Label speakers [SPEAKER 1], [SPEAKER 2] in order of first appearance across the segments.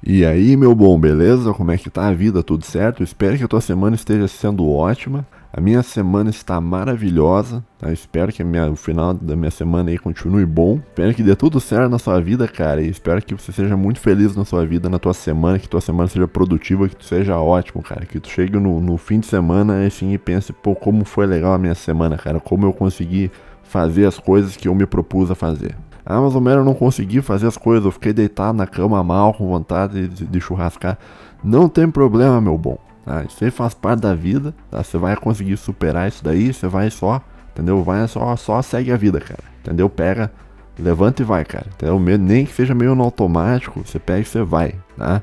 [SPEAKER 1] E aí, meu bom, beleza? Como é que tá a vida? Tudo certo? Espero que a tua semana esteja sendo ótima. A minha semana está maravilhosa, tá? Espero que o final da minha semana aí continue bom. Espero que dê tudo certo na sua vida, cara. E espero que você seja muito feliz na sua vida, na tua semana, que tua semana seja produtiva, que tu seja ótimo, cara. Que tu chegue no fim de semana assim, e pense, pô, como foi legal a minha semana, cara. Como eu consegui fazer as coisas que eu me propus a fazer. Ah, mas o Mero não consegui fazer as coisas, eu fiquei deitado na cama mal, com vontade de churrascar. Não tem problema, meu bom. Tá? Isso aí faz parte da vida, tá? Você vai conseguir superar isso daí, você vai só, entendeu? Vai só segue a vida, cara. Entendeu? Pega, levanta e vai, cara. Entendeu? Nem que seja meio no automático, você pega e você vai, tá?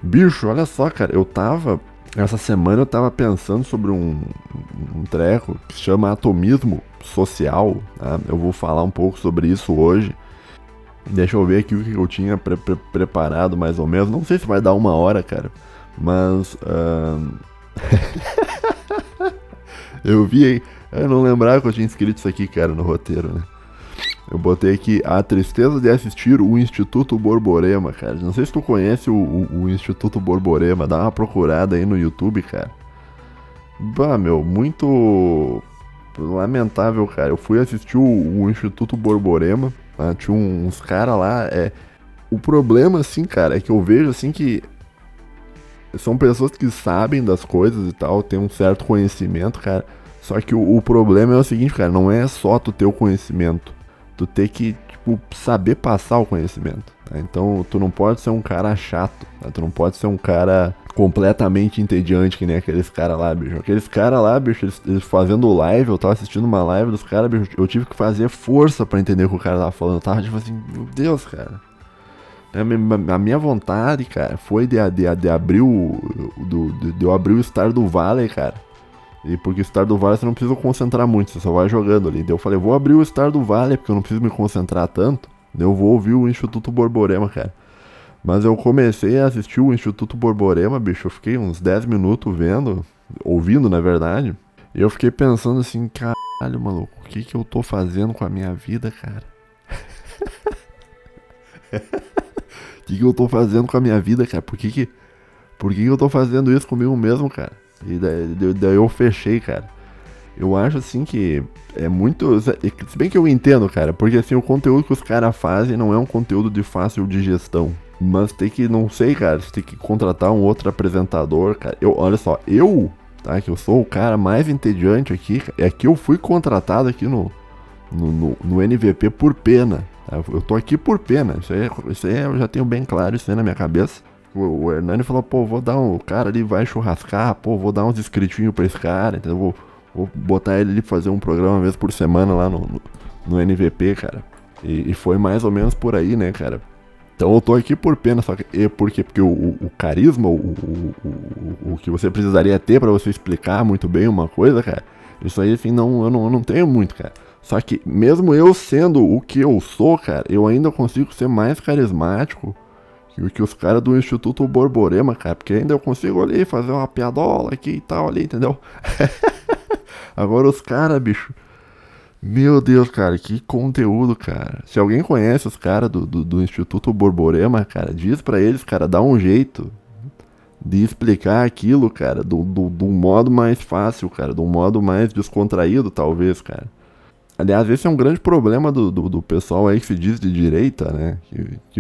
[SPEAKER 1] Bicho, olha só, cara, essa semana eu tava pensando sobre um treco que se chama atomismo social, tá? Eu vou falar um pouco sobre isso hoje. Deixa eu ver aqui o que eu tinha preparado mais ou menos. Não sei se vai dar 1 hora, cara, mas eu vi aí. Eu não lembrava que eu tinha escrito isso aqui, cara, no roteiro, né? Eu botei aqui a tristeza de assistir o Instituto Borborema, cara. Não sei se tu conhece o Instituto Borborema. Dá uma procurada aí no YouTube, cara. Bah, meu, muito lamentável, cara. Eu fui assistir o Instituto Borborema. Tá? Tinha uns caras lá. O problema, assim, cara, é que eu vejo, assim, que são pessoas que sabem das coisas e tal, tem um certo conhecimento, cara. Só que o problema é o seguinte, cara, não é só tu ter o conhecimento. Tu tem que, tipo, saber passar o conhecimento. Tá? Então, tu não pode ser um cara chato. Tá? Tu não pode ser um cara completamente entediante, que nem aqueles caras lá, bicho. Aqueles caras lá, bicho, eles fazendo live, eu tava assistindo uma live dos caras, bicho, eu tive que fazer força pra entender o que o cara tava falando. Eu tava tipo assim, meu Deus, cara. A minha vontade, cara, foi de abrir de eu abrir o Stardew Valley, cara. E porque o Stardew Valley você não precisa concentrar muito, você só vai jogando ali. Daí eu falei, vou abrir o Stardew Valley, porque eu não preciso me concentrar tanto. Daí eu vou ouvir o Instituto Borborema, cara. Mas eu comecei a assistir o Instituto Borborema, bicho. Eu fiquei uns 10 minutos vendo, ouvindo, na verdade. E eu fiquei pensando assim, caralho, maluco, o que que eu tô fazendo com a minha vida, cara? O que que eu tô fazendo com a minha vida, cara? Por que eu tô fazendo isso comigo mesmo, cara? E daí eu fechei, cara. Eu acho assim que é muito. Se bem que eu entendo, cara, porque assim, o conteúdo que os caras fazem não é um conteúdo de fácil digestão. Mas tem que, não sei, cara, você tem que contratar um outro apresentador, cara. Olha só, tá, que eu sou o cara mais entediante aqui, é que eu fui contratado aqui no NVP por pena. Tá? Eu tô aqui por pena, isso aí eu já tenho bem claro, isso aí na minha cabeça. O Hernani falou, pô, vou dar o cara ali vai churrascar, pô, vou dar uns inscritinhos pra esse cara, então vou botar ele ali pra fazer um programa uma vez por semana lá no NVP, cara. E foi mais ou menos por aí, né, cara. Então eu tô aqui por pena, só que por quê? Porque o carisma, o que você precisaria ter pra você explicar muito bem uma coisa, cara, isso aí, assim, eu não tenho muito, cara. Só que mesmo eu sendo o que eu sou, cara, eu ainda consigo ser mais carismático que os caras do Instituto Borborema, cara, porque ainda eu consigo ali fazer uma piadola aqui e tal ali, entendeu? Agora os caras, bicho, meu Deus, cara, que conteúdo, cara. Se alguém conhece os caras do Instituto Borborema, cara, diz pra eles, cara, dá um jeito de explicar aquilo, cara, do modo mais fácil, cara, do modo mais descontraído, talvez, cara. Aliás, esse é um grande problema do pessoal aí que se diz de direita, né?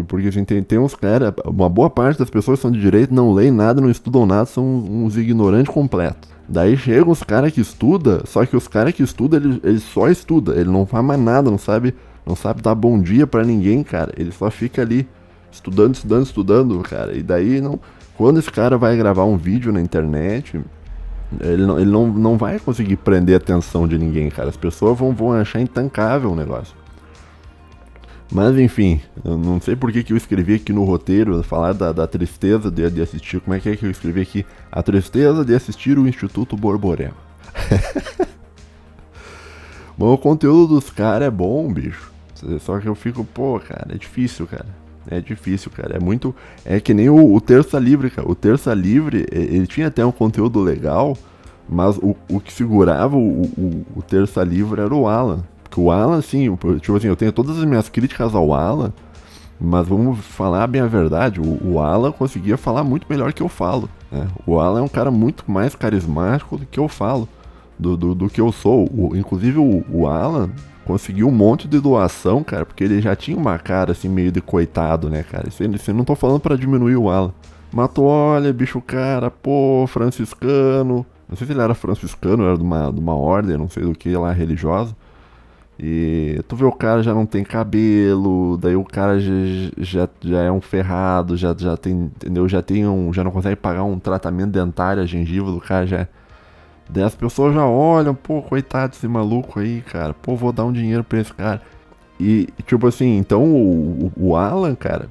[SPEAKER 1] Porque assim, tem uns caras, uma boa parte das pessoas que são de direita não leem nada, não estudam nada, são uns ignorantes completos. Daí chegam os caras que estudam, só que os caras que estudam, ele só estuda, ele não faz mais nada, não sabe dar bom dia pra ninguém, cara. Ele só fica ali estudando, cara. E daí, não, quando esse cara vai gravar um vídeo na internet, ele não vai conseguir prender a atenção de ninguém, cara. As pessoas vão achar intancável o negócio. Mas enfim, eu não sei por que eu escrevi aqui no roteiro, falar da tristeza de assistir. Como é que eu escrevi aqui? A tristeza de assistir o Instituto Borborema. Mas o conteúdo dos caras é bom, bicho. Só que eu fico, pô, cara, é difícil, cara. É difícil, cara. É muito. É que nem o Terça Livre, cara. O Terça Livre, ele tinha até um conteúdo legal, mas o que segurava o Terça Livre era o Alan. Porque o Alan, assim, tipo assim, eu tenho todas as minhas críticas ao Alan, Mas vamos falar bem a verdade, o Alan conseguia falar muito melhor que eu falo, né? O Alan é um cara muito mais carismático do que eu falo, do que eu sou. Inclusive o Alan conseguiu um monte de doação, cara, porque ele já tinha uma cara assim meio de coitado, né, cara? Isso não tô falando pra diminuir o Alan. Mas tu olha, bicho, cara, pô, franciscano. Não sei se ele era franciscano, era de uma ordem, não sei do que lá, religiosa. E tu vê o cara já não tem cabelo, daí o cara já é um ferrado, já tem, entendeu? Já não consegue pagar um tratamento dentário, a gengiva do cara já. Daí as pessoas já olham, pô, coitado desse maluco aí, cara, pô, vou dar um dinheiro pra esse cara. E tipo assim, então o Alan, cara,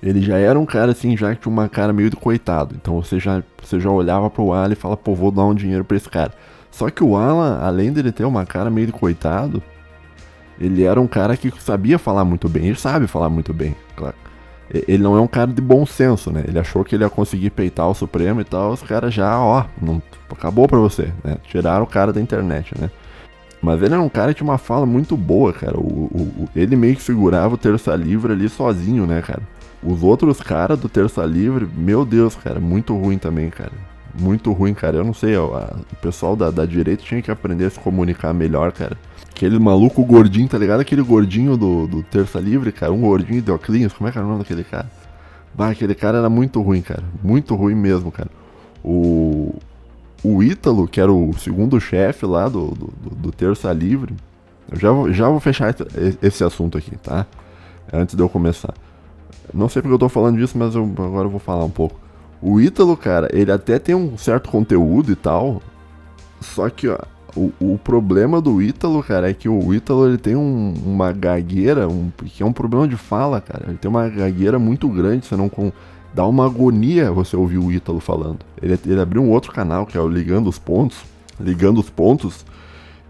[SPEAKER 1] ele já era um cara assim, já que tinha uma cara meio de coitado. Então você já olhava pro Alan e fala, pô, vou dar um dinheiro pra esse cara. Só que o Alan, além dele ter uma cara meio de coitado, ele era um cara que sabia falar muito bem. Ele sabe falar muito bem, claro. Ele não é um cara de bom senso, né? Ele achou que ele ia conseguir peitar o Supremo e tal. Os caras já, ó, não, acabou pra você, né? Tiraram o cara da internet, né? Mas ele era um cara que tinha uma fala muito boa, cara. Ele meio que segurava o Terça Livre ali sozinho, né, cara? Os outros caras do Terça Livre, meu Deus, cara, muito ruim também, cara. Muito ruim, cara. Eu não sei, ó, o pessoal da direita tinha que aprender a se comunicar melhor, cara. Aquele maluco gordinho, tá ligado? Aquele gordinho do Terça Livre, cara. Um gordinho de óculos. Como é que era o nome daquele cara? Bah, aquele cara era muito ruim, cara. Muito ruim mesmo, cara. O Ítalo, que era o segundo chefe lá do Terça Livre. Eu já vou fechar esse assunto aqui, tá? Antes de eu começar. Não sei porque eu tô falando disso, mas agora eu vou falar um pouco. O Ítalo, cara, ele até tem um certo conteúdo e tal. Só que, ó, o problema do Ítalo, cara, é que o Ítalo ele tem uma gagueira, que é um problema de fala, cara. Ele tem uma gagueira muito grande, você não dá uma agonia você ouvir o Ítalo falando. Ele abriu um outro canal, que é o Ligando os Pontos,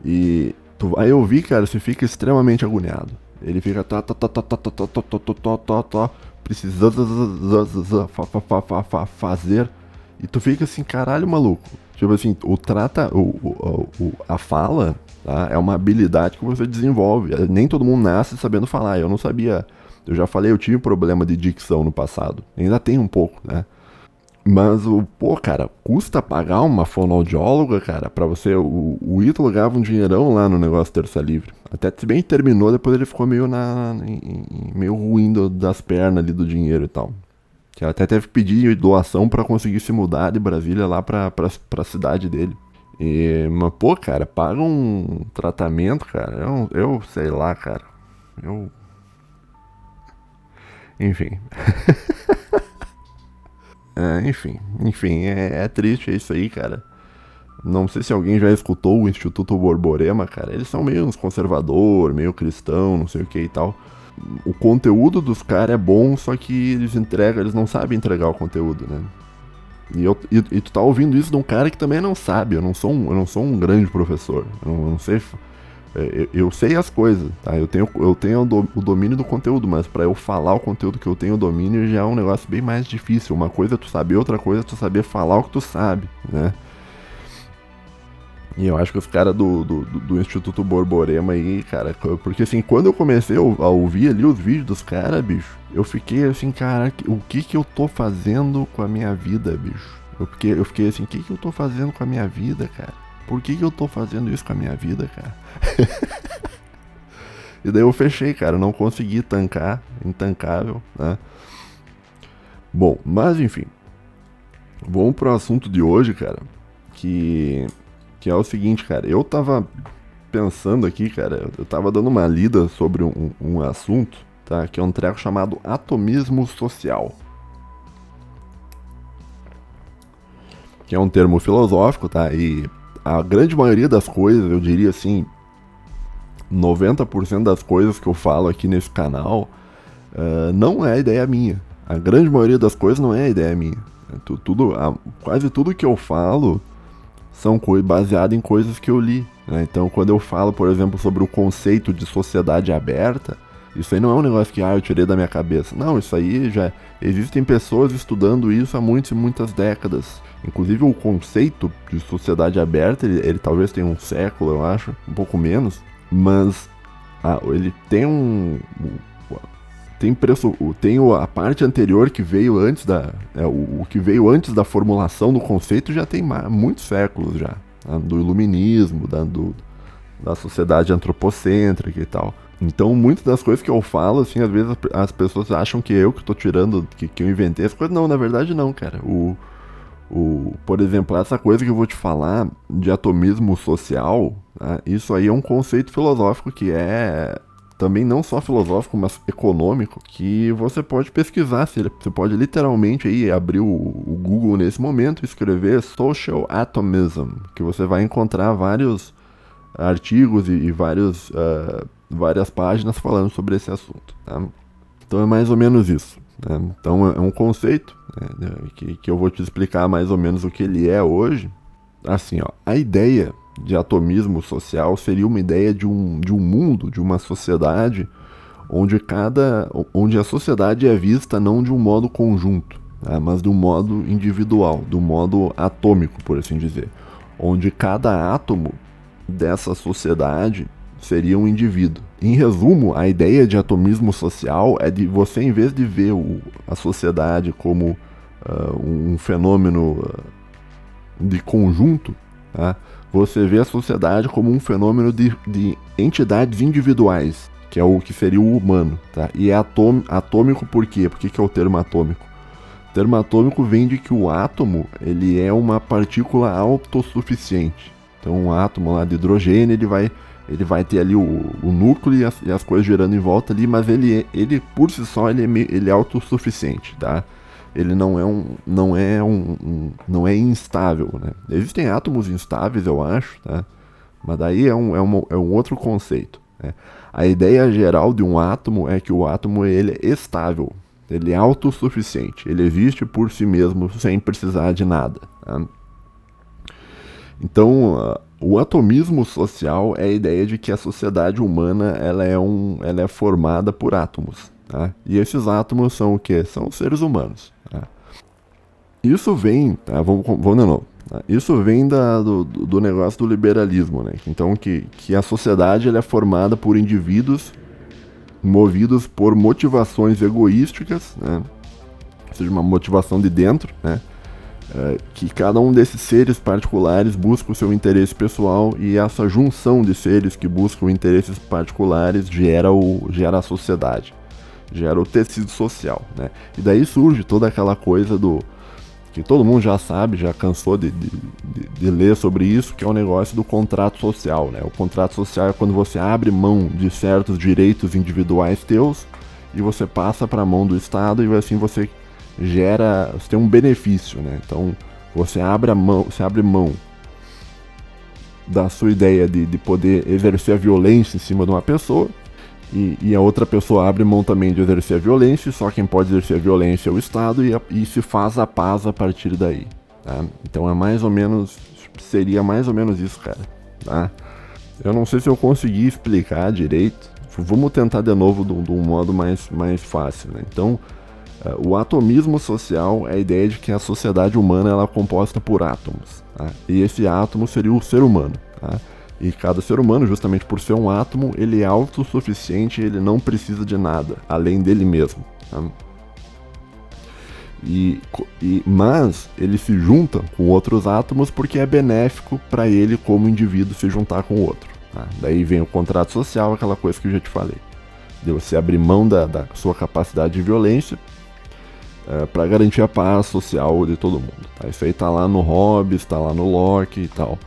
[SPEAKER 1] e tu vai ouvir, cara, você fica extremamente agoniado. Ele fica precisando fazer. E tu fica assim, caralho, maluco. Tipo assim, a fala, tá, é uma habilidade que você desenvolve. Nem todo mundo nasce sabendo falar. Eu não sabia. Eu já falei, eu tive problema de dicção no passado. Ainda tem um pouco, né? Mas, pô, cara, custa pagar uma fonoaudióloga, cara, pra você. O Ítalo ganhava um dinheirão lá no negócio Terça Livre. Até se bem que terminou, depois ele ficou meio meio ruim das pernas ali do dinheiro e tal. Que até teve que pedir doação pra conseguir se mudar de Brasília lá pra cidade dele. Mas, pô, cara, paga um tratamento, cara. Eu sei lá, cara. Enfim. Enfim, é triste isso aí, cara. Não sei se alguém já escutou o Instituto Borborema, cara. Eles são meio uns conservador, meio cristão, não sei o que e tal. O conteúdo dos caras é bom, só que eles não sabem entregar o conteúdo, né? E tu tá ouvindo isso de um cara que também não sabe. Eu não sou um grande professor. Eu não sei. Eu sei as coisas, tá? Eu tenho o domínio do conteúdo, mas pra eu falar o conteúdo que eu tenho domínio já é um negócio bem mais difícil. Uma coisa é tu saber, outra coisa é tu saber falar o que tu sabe, né? E eu acho que os caras do Instituto Borborema aí, cara, porque assim, quando eu comecei a ouvir ali os vídeos dos caras, bicho, eu fiquei assim, cara, o que eu tô fazendo com a minha vida, bicho? Eu fiquei assim, o que eu tô fazendo com a minha vida, cara? Por que eu tô fazendo isso com a minha vida, cara? E daí eu fechei, cara, não consegui tancar, intancável, né? Bom, mas enfim, vamos pro assunto de hoje, cara, que é o seguinte, cara, eu tava pensando aqui, cara, eu tava dando uma lida sobre um assunto, tá, que é um treco chamado atomismo social. Que é um termo filosófico, tá, e a grande maioria das coisas, eu diria assim, 90% das coisas que eu falo aqui nesse canal não é ideia minha. A grande maioria das coisas não é ideia minha. Quase tudo que eu falo são baseado em coisas que eu li, né? Então, quando eu falo, por exemplo, sobre o conceito de sociedade aberta, isso aí não é um negócio que eu tirei da minha cabeça. Não, isso aí já existem pessoas estudando isso há muitas e muitas décadas. Inclusive o conceito de sociedade aberta, ele talvez tenha um século, eu acho, um pouco menos, mas ele tem a parte anterior que veio antes o que veio antes da formulação do conceito já tem muitos séculos já, tá? Do iluminismo, da sociedade antropocêntrica e tal. Então, muitas das coisas que eu falo, assim, às vezes as pessoas acham que eu que tô tirando, que eu inventei as coisas. Não, na verdade não, cara. Por exemplo, essa coisa que eu vou te falar de atomismo social, né, isso aí é um conceito filosófico que é também não só filosófico, mas econômico, que você pode pesquisar. Você pode literalmente aí abrir o Google nesse momento e escrever Social Atomism, que você vai encontrar vários artigos e várias páginas falando sobre esse assunto. Tá? Então é mais ou menos isso. Né? Então é um conceito, né, que eu vou te explicar mais ou menos o que ele é hoje. Assim, ó, a ideia de atomismo social seria uma ideia de um mundo, de uma sociedade onde a sociedade é vista não de um modo conjunto, tá? Mas de um modo individual, de um modo atômico, por assim dizer, onde cada átomo dessa sociedade seria um indivíduo. Em resumo, a ideia de atomismo social é de você, em vez de ver a sociedade como um fenômeno de conjunto, tá? Você vê a sociedade como um fenômeno de entidades individuais, que é o que seria o humano. Tá? E é atômico por quê? Por que é o termo atômico? O termo atômico vem de que o átomo ele é uma partícula autossuficiente. Então um átomo lá de hidrogênio ele vai ter ali o núcleo e as coisas girando em volta ali, mas ele por si só ele é autossuficiente, tá? Ele não é instável, né? Existem átomos instáveis, eu acho, tá? Mas daí é um outro conceito, né? A ideia geral de um átomo é que o átomo ele é estável, ele é autossuficiente, ele existe por si mesmo sem precisar de nada, tá? Então, o atomismo social é a ideia de que a sociedade humana ela é formada por átomos, tá? E esses átomos são o quê? São os seres humanos. Tá? Isso vem, tá? Vamos de novo. Tá? Isso vem do negócio do liberalismo, né? Então que a sociedade ela é formada por indivíduos movidos por motivações egoísticas, né? Ou seja, uma motivação de dentro, né? Que cada um desses seres particulares busca o seu interesse pessoal e essa junção de seres que buscam interesses particulares gera a sociedade, gera o tecido social, né? E daí surge toda aquela coisa que todo mundo já sabe, já cansou de ler sobre isso, que é o negócio do contrato social, né? O contrato social é quando você abre mão de certos direitos individuais teus e você passa para a mão do Estado e assim você tem um benefício, né? Então você abre mão da sua ideia de poder exercer a violência em cima de uma pessoa e a outra pessoa abre mão também de exercer a violência, só quem pode exercer a violência é o Estado e se faz a paz a partir daí, tá? Então seria mais ou menos isso, cara, tá? Eu não sei se eu consegui explicar direito, vamos tentar de novo de um modo mais fácil, né? Então, o atomismo social é a ideia de que a sociedade humana ela é composta por átomos, tá? E esse átomo seria o ser humano, tá? E cada ser humano, justamente por ser um átomo, ele é autossuficiente, ele não precisa de nada, além dele mesmo, tá? Mas ele se junta com outros átomos porque é benéfico para ele como indivíduo se juntar com o outro, tá? Daí vem o contrato social, aquela coisa que eu já te falei, de você abrir mão da sua capacidade de violência para garantir a paz social de todo mundo, tá? Isso aí tá lá no Hobbes, tá lá no Locke e tal.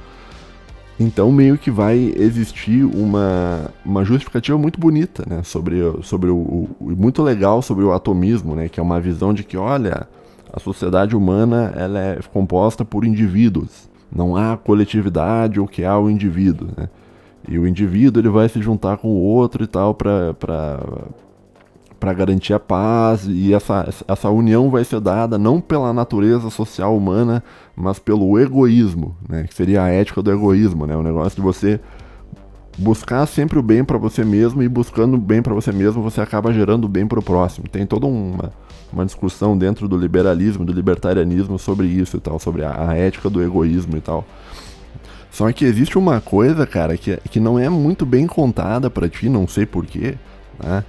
[SPEAKER 1] Então meio que vai existir uma justificativa muito bonita, né, sobre muito legal sobre o atomismo, né, que é uma visão de que, olha, a sociedade humana ela é composta por indivíduos, não há coletividade, o que há o indivíduo, né? E o indivíduo ele vai se juntar com o outro e tal para garantir a paz, e essa união vai ser dada não pela natureza social humana, mas pelo egoísmo, né? Que seria a ética do egoísmo, né? O negócio de você buscar sempre o bem para você mesmo, e buscando o bem para você mesmo, você acaba gerando o bem para o próximo. Tem toda uma discussão dentro do liberalismo, do libertarianismo sobre isso e tal, sobre a ética do egoísmo e tal. Só que existe uma coisa, cara, que não é muito bem contada pra ti, não sei porquê, né?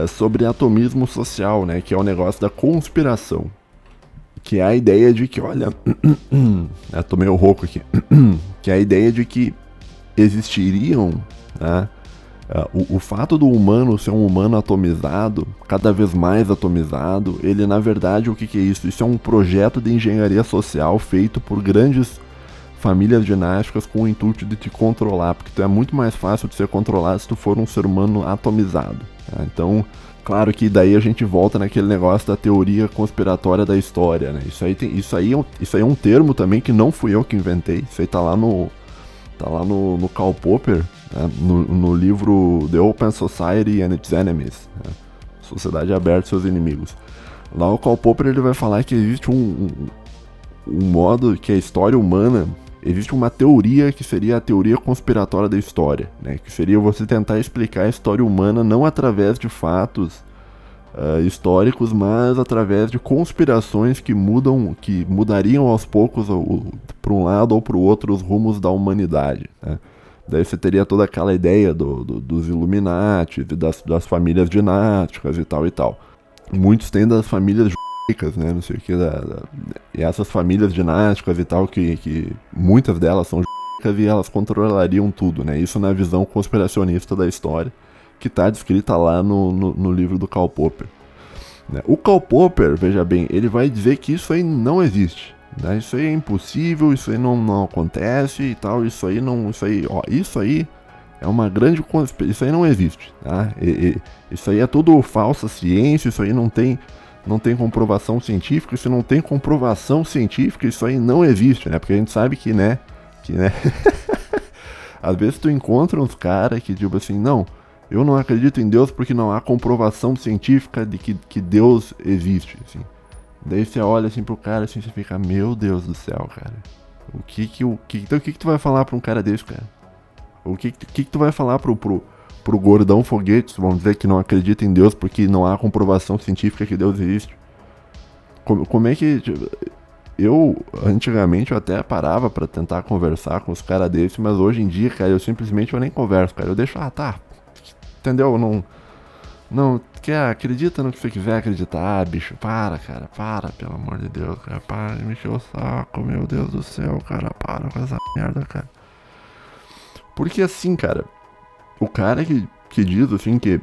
[SPEAKER 1] sobre atomismo social, né? Que é o negócio da conspiração. Que é a ideia de que, olha... tô meio rouco aqui. Que é a ideia de que existiriam, né? O fato do humano ser um humano atomizado, cada vez mais atomizado, ele na verdade o que é isso? Isso é um projeto de engenharia social feito por grandes famílias dinásticas com o intuito de te controlar, porque tu é muito mais fácil de ser controlado se tu for um ser humano atomizado. Tá? Então, claro que daí a gente volta naquele negócio da teoria conspiratória da história, né? Isso aí é um termo também que não fui eu que inventei, isso aí tá lá no Karl Popper, né, no livro The Open Society and Its Enemies, né, Sociedade Aberta e Seus Inimigos. Lá o Karl Popper ele vai falar que existe um modo que a história humana, existe uma teoria que seria a teoria conspiratória da história, né, que seria você tentar explicar a história humana não através de fatos históricos, mas através de conspirações que mudariam aos poucos para um lado ou para o outro os rumos da humanidade, né? Daí você teria toda aquela ideia dos Illuminati, das famílias dinásticas e tal e tal. Muitos têm das famílias judaicas, né? Não sei o que, e essas famílias dinásticas e tal, que muitas delas são judaicas e elas controlariam tudo, né? Isso na visão conspiracionista da história, que está descrita lá no livro do Karl Popper. Né? O Karl Popper, veja bem, ele vai dizer que isso aí não existe. Né? Isso aí é impossível, isso aí não acontece e tal, isso aí é uma grande conspiração, isso aí não existe. Tá? Isso aí é tudo falsa ciência, isso aí não tem comprovação científica, isso não tem comprovação científica, isso aí não existe, né? Porque a gente sabe que, né, às vezes tu encontra uns caras que tipo assim, não, eu não acredito em Deus porque não há comprovação científica de que Deus existe, assim. Daí você olha assim pro cara assim, você fica, meu Deus do céu, cara. Então o que tu vai falar pra um cara desse, cara? O que tu vai falar pro gordão foguete, vamos dizer, que não acredita em Deus porque não há comprovação científica que Deus existe? Como é que... Antigamente eu até parava pra tentar conversar com os caras desses, mas hoje em dia, cara, eu nem converso, cara. Eu deixo, tá, entendeu? Não, acredita no que você quiser acreditar, bicho. Para, cara, pelo amor de Deus, cara. Para de me encher o saco, meu Deus do céu, cara. Para com essa merda, cara. Porque assim, cara, o cara que diz, assim, que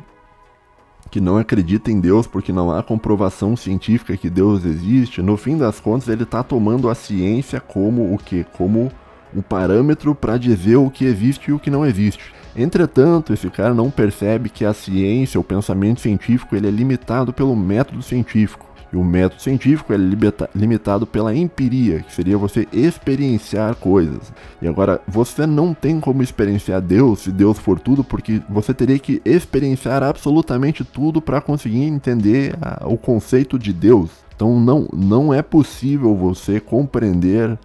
[SPEAKER 1] não acredita em Deus porque não há comprovação científica que Deus existe, no fim das contas ele tá tomando a ciência como o quê? Como um parâmetro para dizer o que existe e o que não existe. Entretanto, esse cara não percebe que a ciência, o pensamento científico, ele é limitado pelo método científico. E o método científico é limitado pela empiria, que seria você experienciar coisas. E agora, você não tem como experienciar Deus, se Deus for tudo, porque você teria que experienciar absolutamente tudo para conseguir entender o conceito de Deus. Então não é possível você compreender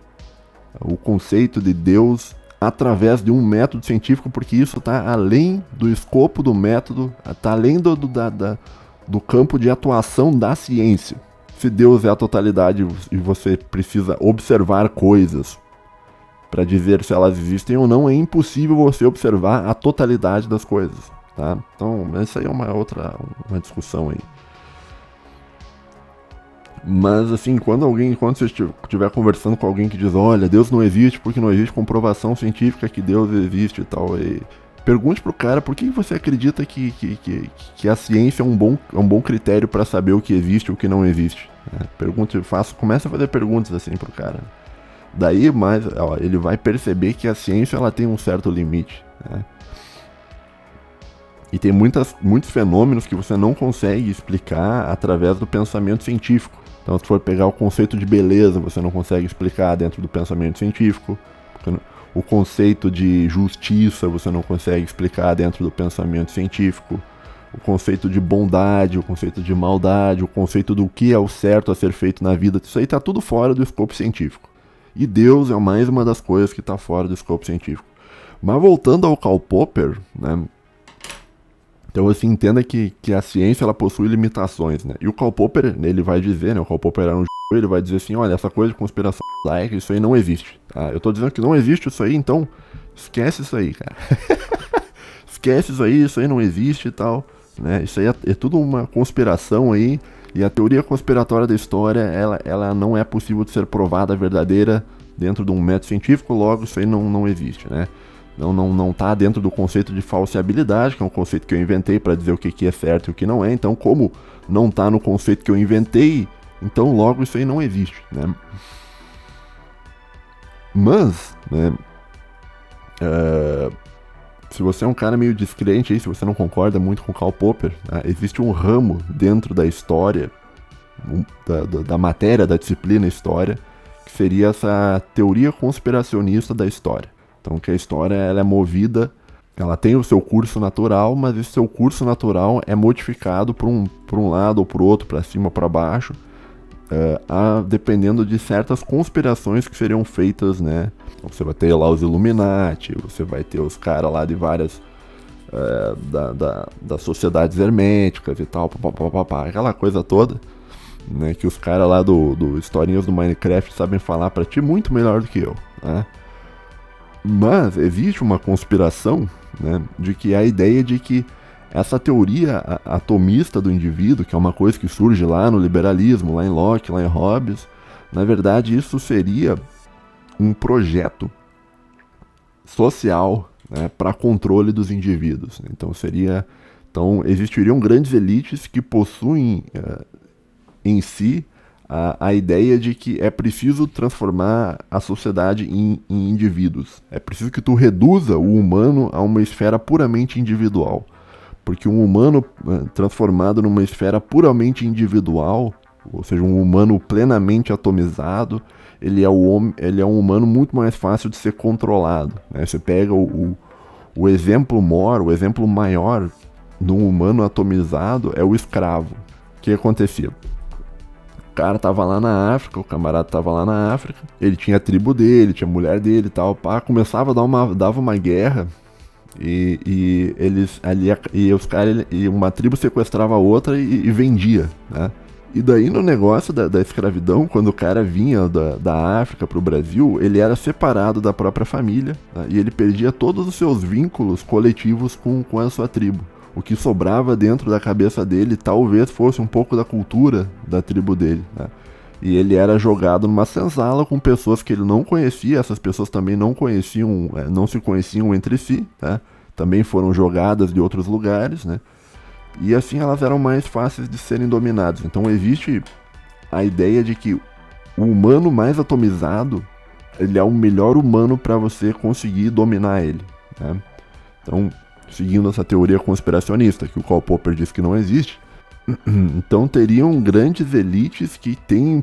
[SPEAKER 1] o conceito de Deus através de um método científico, porque isso está além do escopo do método, está além do campo de atuação da ciência. Se Deus é a totalidade e você precisa observar coisas para dizer se elas existem ou não, é impossível você observar a totalidade das coisas, tá? Então, essa aí é uma discussão aí. Mas assim, quando você estiver conversando com alguém que diz, olha, Deus não existe porque não existe comprovação científica que Deus existe e tal, pergunte pro cara por que você acredita que a ciência é um bom critério para saber o que existe e o que não existe. Né? Comece a fazer perguntas assim pro cara. Daí ele vai perceber que a ciência ela tem um certo limite. Né? E tem muitos fenômenos que você não consegue explicar através do pensamento científico. Então, se for pegar o conceito de beleza, você não consegue explicar dentro do pensamento científico. O conceito de justiça, você não consegue explicar dentro do pensamento científico. O conceito de bondade, o conceito de maldade, o conceito do que é o certo a ser feito na vida, isso aí está tudo fora do escopo científico. E Deus é mais uma das coisas que está fora do escopo científico. Mas voltando ao Karl Popper, né? Então, assim, entenda que a ciência, ela possui limitações, né? E o Karl Popper, ele vai dizer, né? O Karl Popper era ele vai dizer assim, olha, essa coisa de conspiração judaica, isso aí não existe, tá? Eu tô dizendo que não existe isso aí, então esquece isso aí, cara. Esquece isso aí não existe e tal. né? Isso aí é tudo uma conspiração aí, e a teoria conspiratória da história, ela não é possível de ser provada verdadeira dentro de um método científico, logo isso aí não existe, né? Não tá dentro do conceito de falseabilidade, que é um conceito que eu inventei para dizer o que é certo e o que não é. Então, como não tá no conceito que eu inventei, então logo isso aí não existe, né? Mas, né, se você é um cara meio descrente aí, se você não concorda muito com Karl Popper, né, existe um ramo dentro da história, da matéria, da disciplina história, que seria essa teoria conspiracionista da história. Então, que a história ela é movida, ela tem o seu curso natural, mas esse seu curso natural é modificado por um lado ou por outro, para cima ou para baixo, dependendo de certas conspirações que seriam feitas, né? Então, você vai ter lá os Illuminati, você vai ter os caras lá de várias das sociedades herméticas e tal, aquela coisa toda, né? Que os caras lá do historinhas do Minecraft sabem falar pra ti muito melhor do que eu, né? Mas existe uma conspiração, né, de que a ideia de que essa teoria atomista do indivíduo, que é uma coisa que surge lá no liberalismo, lá em Locke, lá em Hobbes, na verdade isso seria um projeto social, né, para controle dos indivíduos. Então existiriam grandes elites que possuem em si a ideia de que é preciso transformar a sociedade em indivíduos. É preciso que tu reduza o humano a uma esfera puramente individual. Porque um humano transformado numa esfera puramente individual, ou seja, um humano plenamente atomizado, ele é um humano muito mais fácil de ser controlado, né? Você pega o exemplo maior de um humano atomizado é o escravo. O que acontecia? O cara tava lá na África, o camarada tava lá na África, ele tinha a tribo dele, tinha a mulher dele e tal, pá, começava a dava uma guerra e eles ali e uma tribo sequestrava a outra e vendia, né? E daí no negócio da escravidão, quando o cara vinha da África pro Brasil, ele era separado da própria família, né? E ele perdia todos os seus vínculos coletivos com a sua tribo. O que sobrava dentro da cabeça dele talvez fosse um pouco da cultura da tribo dele, né? E ele era jogado numa senzala com pessoas que ele não conhecia, essas pessoas também não se conheciam entre si, né? Também foram jogadas de outros lugares, né? E assim elas eram mais fáceis de serem dominadas. Então existe a ideia de que o humano mais atomizado, ele é o melhor humano para você conseguir dominar ele, né? Então, seguindo essa teoria conspiracionista, que o Karl Popper diz que não existe, então teriam grandes elites que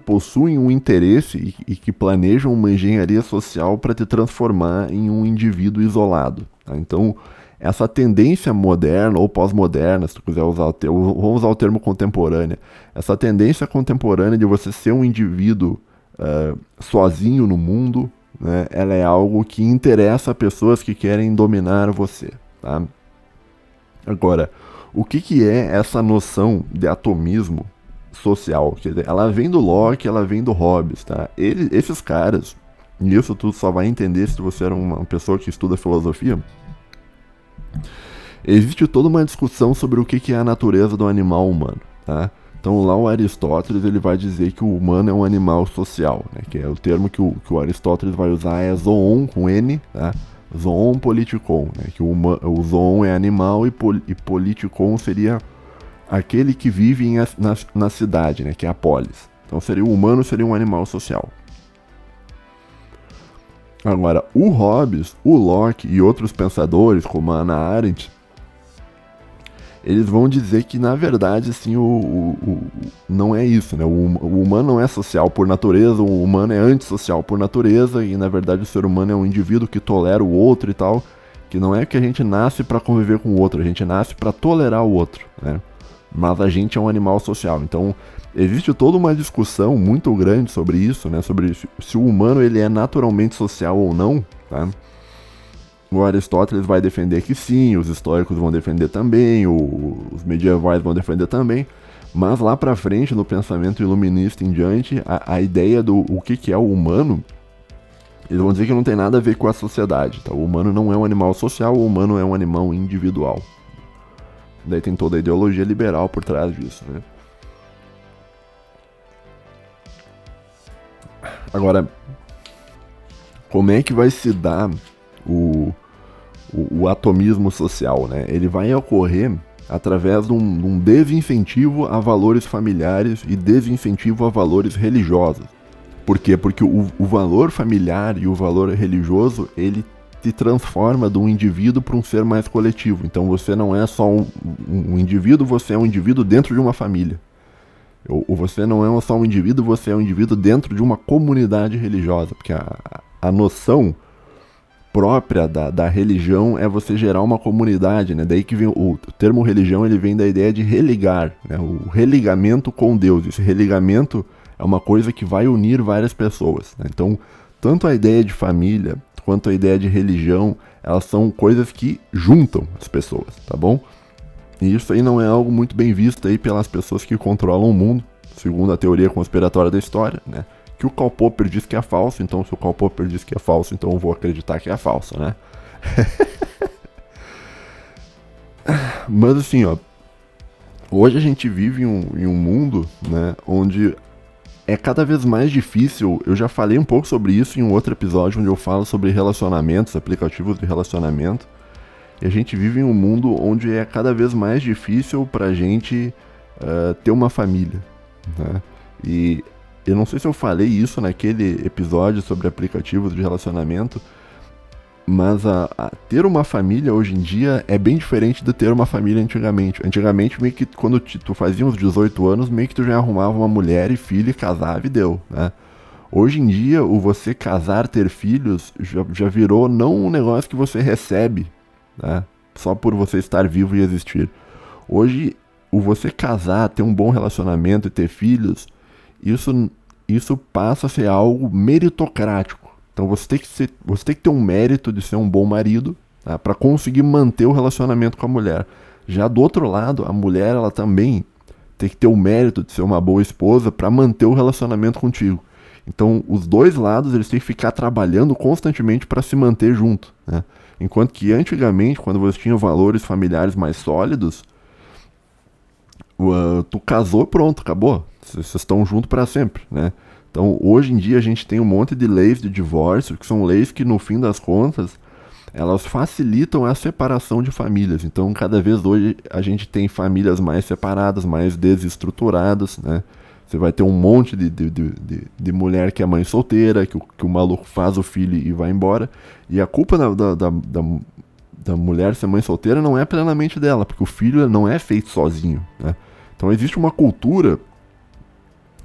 [SPEAKER 1] possuem um interesse e que planejam uma engenharia social para te transformar em um indivíduo isolado, tá? Então, essa tendência moderna ou pós-moderna, se tu quiser usar vamos usar o termo contemporânea, essa tendência contemporânea de você ser um indivíduo sozinho no mundo, né, ela é algo que interessa a pessoas que querem dominar você, tá? Agora, o que é essa noção de atomismo social? Quer dizer, ela vem do Locke, ela vem do Hobbes, tá? Esses caras, e isso tu só vai entender se você era uma pessoa que estuda filosofia. Existe toda uma discussão sobre o que é a natureza do animal humano, tá? Então lá o Aristóteles ele vai dizer que o humano é um animal social, né? Que é o termo que o Aristóteles vai usar é zoon com N, tá? Zoon politikon, né? Que o zoon é animal e politikon seria aquele que vive na cidade, né? Que é a polis. Então o humano seria um animal social. Agora, o Hobbes, o Locke e outros pensadores, como a Hannah Arendt, eles vão dizer que, na verdade, assim, não é isso, né? O humano não é social por natureza, o humano é antissocial por natureza, e, na verdade, o ser humano é um indivíduo que tolera o outro e tal, que não é que a gente nasce para conviver com o outro, a gente nasce para tolerar o outro, né? Mas a gente é um animal social. Então, existe toda uma discussão muito grande sobre isso, né? Sobre se o humano ele é naturalmente social ou não, tá? O Aristóteles vai defender que sim, os históricos vão defender também, os medievais vão defender também, mas lá pra frente, no pensamento iluminista em diante, a ideia do o que é o humano, eles vão dizer que não tem nada a ver com a sociedade, tá? O humano não é um animal social, o humano é um animal individual. Daí tem toda a ideologia liberal por trás disso, né? Agora, como é que vai se dar o atomismo social, né? Ele vai ocorrer através de um desincentivo a valores familiares e desincentivo a valores religiosos. Por quê? Porque o valor familiar e o valor religioso, ele te transforma de um indivíduo para um ser mais coletivo. Então você não é só um indivíduo, você é um indivíduo dentro de uma família. Ou você não é só um indivíduo, você é um indivíduo dentro de uma comunidade religiosa. Porque a noção própria da religião é você gerar uma comunidade, né? Daí que vem o termo religião, ele vem da ideia de religar, né? O religamento com Deus. Esse religamento é uma coisa que vai unir várias pessoas, né? Então, tanto a ideia de família quanto a ideia de religião, elas são coisas que juntam as pessoas, tá bom? E isso aí não é algo muito bem visto aí pelas pessoas que controlam o mundo, segundo a teoria conspiratória da história, né? Que o Karl Popper diz que é falso, então se o Karl Popper diz que é falso, então eu vou acreditar que é falso, né? Mas assim, ó, hoje a gente vive em um mundo, né, onde é cada vez mais difícil. Eu já falei um pouco sobre isso em um outro episódio onde eu falo sobre relacionamentos, aplicativos de relacionamento. E a gente vive em um mundo onde é cada vez mais difícil pra gente ter uma família, né? E eu não sei se eu falei isso naquele episódio sobre aplicativos de relacionamento, mas ter uma família hoje em dia é bem diferente de ter uma família antigamente. Antigamente, meio que quando tu fazia uns 18 anos, meio que tu já arrumava uma mulher e filho e casava e deu, né? Hoje em dia, o você casar, ter filhos, já virou não um negócio que você recebe, né? Só por você estar vivo e existir. Hoje, o você casar, ter um bom relacionamento e ter filhos, isso passa a ser algo meritocrático. Então você tem que ter um mérito de ser um bom marido, tá? Para conseguir manter o relacionamento com a mulher. Já do outro lado, a mulher ela também tem que ter o mérito de ser uma boa esposa para manter o relacionamento contigo. Então os dois lados eles têm que ficar trabalhando constantemente para se manter junto, né? Enquanto que antigamente, quando você tinha valores familiares mais sólidos, tu casou, pronto, acabou. Vocês estão juntos para sempre, né? Então, hoje em dia, a gente tem um monte de leis de divórcio, que são leis que, no fim das contas, elas facilitam a separação de famílias. Então, cada vez hoje, a gente tem famílias mais separadas, mais desestruturadas, né? Você vai ter um monte de mulher que é mãe solteira, que o maluco faz o filho e vai embora. E a culpa da mulher ser mãe solteira não é plenamente dela, porque o filho não é feito sozinho, né? Então, existe uma cultura,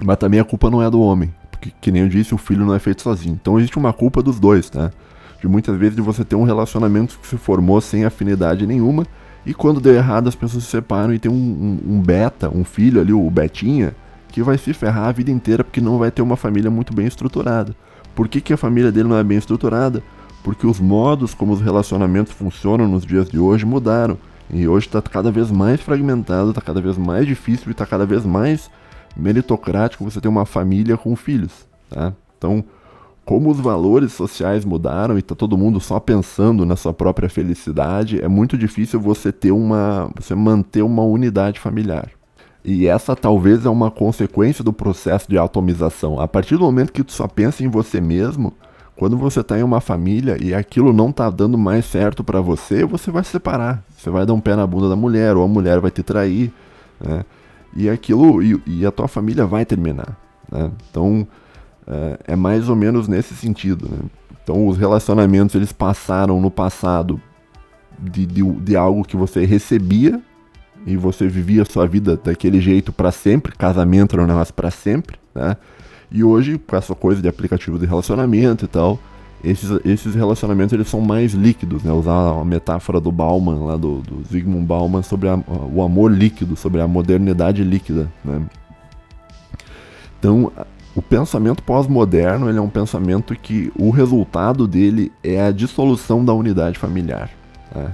[SPEAKER 1] mas também a culpa não é do homem. Porque, que nem eu disse, o filho não é feito sozinho. Então existe uma culpa dos dois, tá? De muitas vezes de você ter um relacionamento que se formou sem afinidade nenhuma, e quando deu errado as pessoas se separam e tem um beta, um filho ali, o betinha, que vai se ferrar a vida inteira porque não vai ter uma família muito bem estruturada. Por que a família dele não é bem estruturada? Porque os modos como os relacionamentos funcionam nos dias de hoje mudaram. E hoje está cada vez mais fragmentado, está cada vez mais difícil e está cada vez mais meritocrático você ter uma família com filhos, tá? Então, como os valores sociais mudaram e tá todo mundo só pensando na sua própria felicidade, é muito difícil você manter uma unidade familiar. E essa talvez é uma consequência do processo de atomização. A partir do momento que tu só pensa em você mesmo, quando você tá em uma família e aquilo não tá dando mais certo pra você, você vai se separar. Você vai dar um pé na bunda da mulher, ou a mulher vai te trair, né? E aquilo, e a tua família vai terminar, né? Então, é mais ou menos nesse sentido, né? Então, os relacionamentos, eles passaram no passado de algo que você recebia e você vivia a sua vida daquele jeito pra sempre, casamento era um negócio pra sempre, né? E hoje, com essa coisa de aplicativo de relacionamento e tal, esses relacionamentos eles são mais líquidos, né? Usar a metáfora do Bauman, lá do Zygmunt Bauman, sobre o amor líquido, sobre a modernidade líquida, né? Então, o pensamento pós-moderno ele é um pensamento que o resultado dele é a dissolução da unidade familiar, né?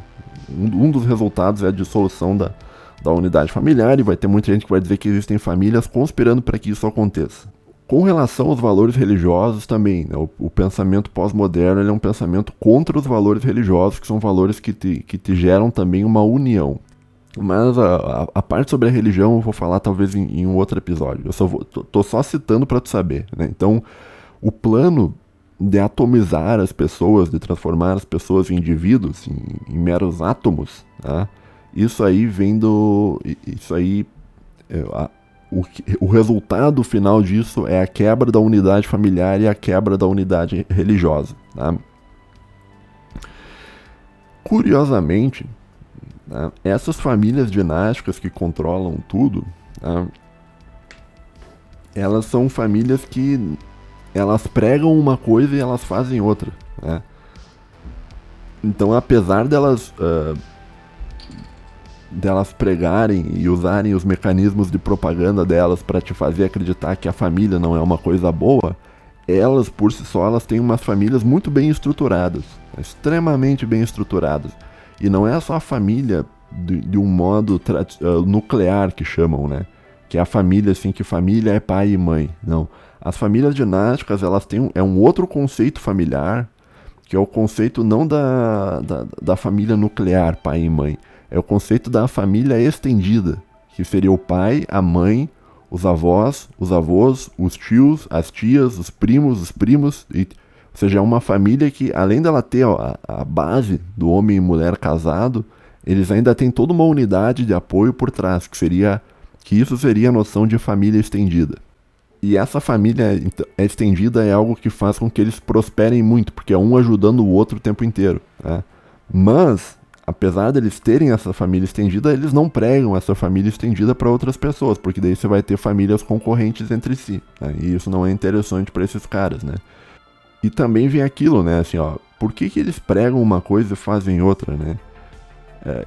[SPEAKER 1] Um dos resultados é a dissolução da unidade familiar, e vai ter muita gente que vai dizer que existem famílias conspirando para que isso aconteça. Com relação aos valores religiosos também, né, o pensamento pós-moderno ele é um pensamento contra os valores religiosos, que são valores que te geram também uma união. Mas a parte sobre a religião eu vou falar talvez em um outro episódio. Eu só tô só citando para tu saber, né? Então, o plano de atomizar as pessoas, de transformar as pessoas em indivíduos, em meros átomos, tá? Isso aí vem do... Isso aí... o resultado final disso é a quebra da unidade familiar e a quebra da unidade religiosa, tá? Curiosamente, tá? Essas famílias dinásticas que controlam tudo, tá? Elas são famílias que elas pregam uma coisa e elas fazem outra, né? Então, apesar delas pregarem e usarem os mecanismos de propaganda delas para te fazer acreditar que a família não é uma coisa boa, elas por si só elas têm umas famílias muito bem estruturadas, extremamente bem estruturadas. E não é só a família de um modo nuclear que chamam, né? Que é a família assim, que família é pai e mãe. Não. As famílias dinásticas, elas têm um outro conceito familiar, que é o conceito não da família nuclear, pai e mãe. É o conceito da família estendida, que seria o pai, a mãe, os avós, os avós, os tios, as tias, os primos, ou seja, é uma família que, além dela ter a base do homem e mulher casado, eles ainda têm toda uma unidade de apoio por trás, que isso seria a noção de família estendida. E essa família estendida é algo que faz com que eles prosperem muito, porque é um ajudando o outro o tempo inteiro, né? Mas, apesar deles terem essa família estendida, eles não pregam essa família estendida para outras pessoas, porque daí você vai ter famílias concorrentes entre si, né? E isso não é interessante para esses caras, né? E também vem aquilo, né, assim, ó, por que eles pregam uma coisa e fazem outra, né?